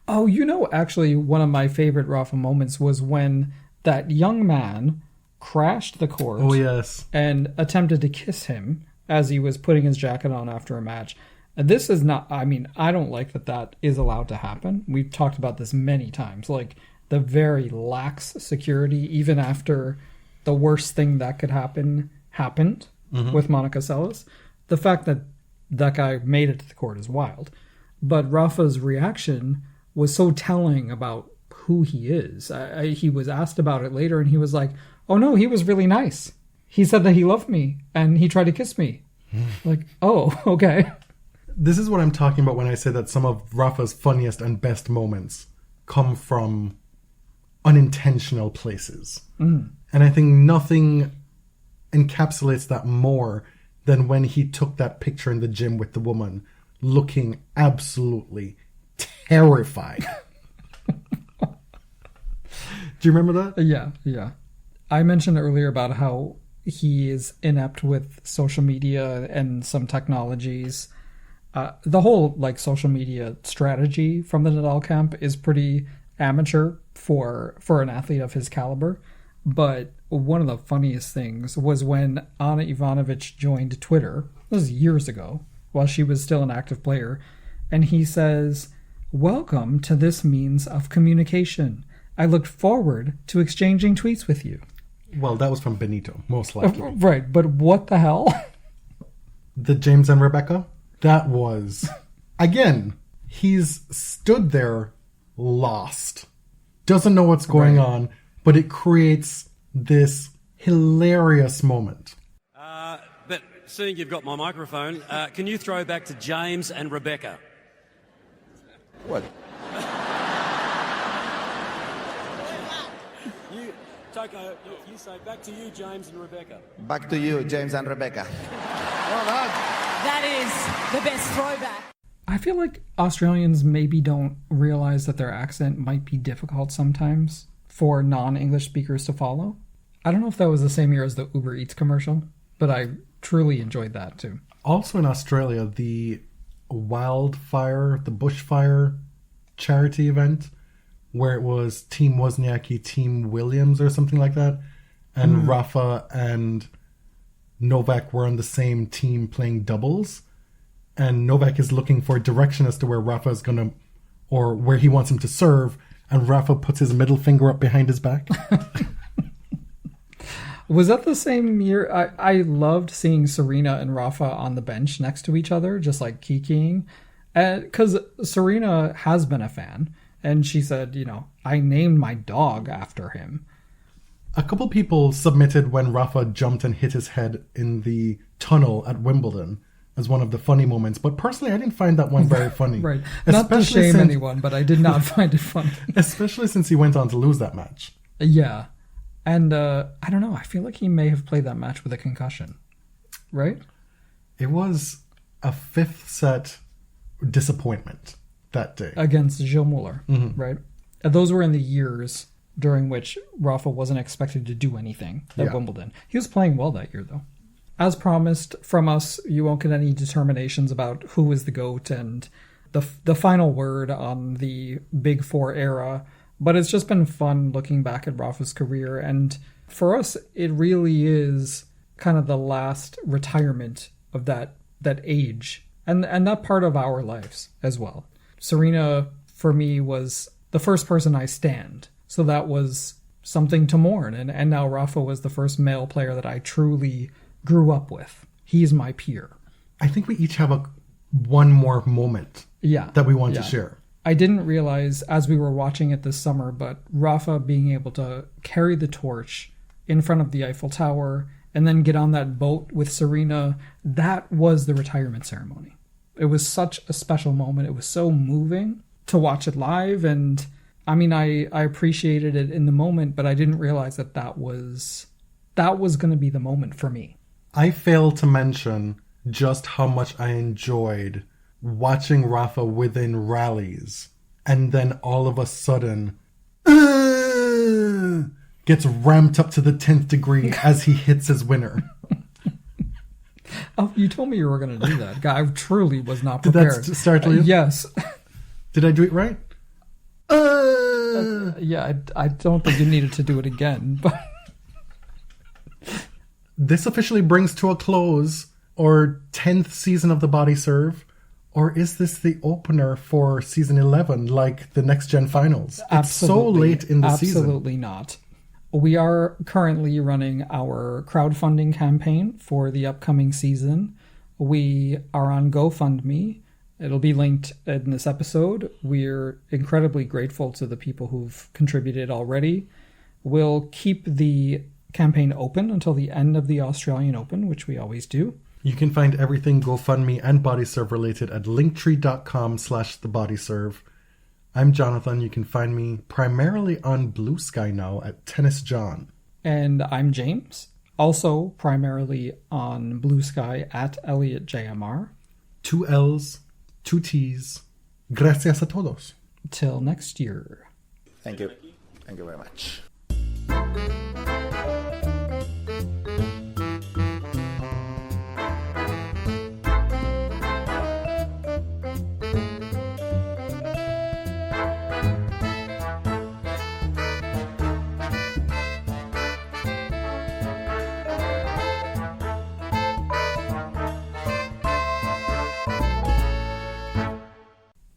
Oh, you know, actually, one of my favorite Rafa moments was when that young man crashed the court.
Oh, yes.
And attempted to kiss him as he was putting his jacket on after a match. And this is not, I mean, I don't like that is allowed to happen. We've talked about this many times. Like, the very lax security, even after the worst thing that could happen happened with Monica Seles. The fact that that guy made it to the court is wild. But Rafa's reaction was so telling about who he is. He was asked about it later, and he was like, oh no, he was really nice. He said that he loved me, and he tried to kiss me. Like, oh, okay.
This is what I'm talking about when I say that some of Rafa's funniest and best moments come from unintentional places. And I think nothing encapsulates that more than when he took that picture in the gym with the woman looking absolutely terrified. Do you remember that?
Yeah. I mentioned earlier about how he is inept with social media and some technologies. The whole social media strategy from the Nadal camp is pretty amateur for an athlete of his caliber. But one of the funniest things was when Ana Ivanovic joined Twitter. This was years ago, while she was still an active player. And he says, "Welcome to this means of communication. I looked forward to exchanging tweets with you."
Well, that was from Benito, most likely.
Right, but what the hell?
The James and Rebecca? That was... Again, he's stood there lost. Doesn't know what's going on, but it creates this hilarious moment.
But seeing you've got my microphone, can you throw back to James and Rebecca?
What?
Toko, you say back to you, James and Rebecca.
Back to you, James and Rebecca. Well done.
That is the best throwback.
I feel like Australians maybe don't realize that their accent might be difficult sometimes for non-English speakers to follow. I don't know if that was the same year as the Uber Eats commercial, but I truly enjoyed that too.
Also in Australia, the wildfire, the bushfire charity event where it was Team Wozniacki, Team Williams or something like that. And Rafa and Novak were on the same team playing doubles. And Novak is looking for direction as to where Rafa is going to, or where he wants him to serve. And Rafa puts his middle finger up behind his back.
Was that the same year? I loved seeing Serena and Rafa on the bench next to each other, just like kikiing. Because Serena has been a fan. And she said, I named my dog after him.
A couple people submitted when Rafa jumped and hit his head in the tunnel at Wimbledon as one of the funny moments. But personally, I didn't find that one very funny.
Right. Not to shame anyone, but I did not find it funny.
Especially since he went on to lose that match.
Yeah. And I don't know. I feel like he may have played that match with a concussion. Right?
It was a fifth set disappointment that day.
Against Gilles Muller, right? And those were in the years during which Rafa wasn't expected to do anything at Wimbledon. He was playing well that year, though. As promised from us, you won't get any determinations about who is the GOAT and the final word on the Big Four era. But it's just been fun looking back at Rafa's career. And for us, it really is kind of the last retirement of that age and that part of our lives as well. Serena, for me, was the first person I stand. So that was something to mourn. And now Rafa was the first male player that I truly grew up with. He's my peer.
I think we each have one more moment that we want to share.
I didn't realize as we were watching it this summer, but Rafa being able to carry the torch in front of the Eiffel Tower and then get on that boat with Serena, that was the retirement ceremony. It was such a special moment. It was so moving to watch it live. And I mean, I appreciated it in the moment, but I didn't realize that was going to be the moment for me.
I failed to mention just how much I enjoyed watching Rafa within rallies, and then all of a sudden gets ramped up to the 10th degree as he hits his winner.
Oh, you told me you were going to do that. I truly was not prepared.
Did that start to you?
Yes.
Did I do it right?
Yeah, I don't think you needed to do it again. But
this officially brings to a close our 10th season of The Body Serve. Or is this the opener for season 11, like the Next Gen Finals? It's so late in the season.
Absolutely not. We are currently running our crowdfunding campaign for the upcoming season. We are on GoFundMe. It'll be linked in this episode. We're incredibly grateful to the people who've contributed already. We'll keep the campaign open until the end of the Australian Open, which we always do.
You can find everything GoFundMe and BodyServe related at linktree.com/thebodyserve. I'm Jonathan. You can find me primarily on Blue Sky now at Tennis John.
And I'm James, also primarily on Blue Sky at ElliotJMR.
2 L's, 2 T's. Gracias a todos.
Till next year.
Thank you. Thank you very much.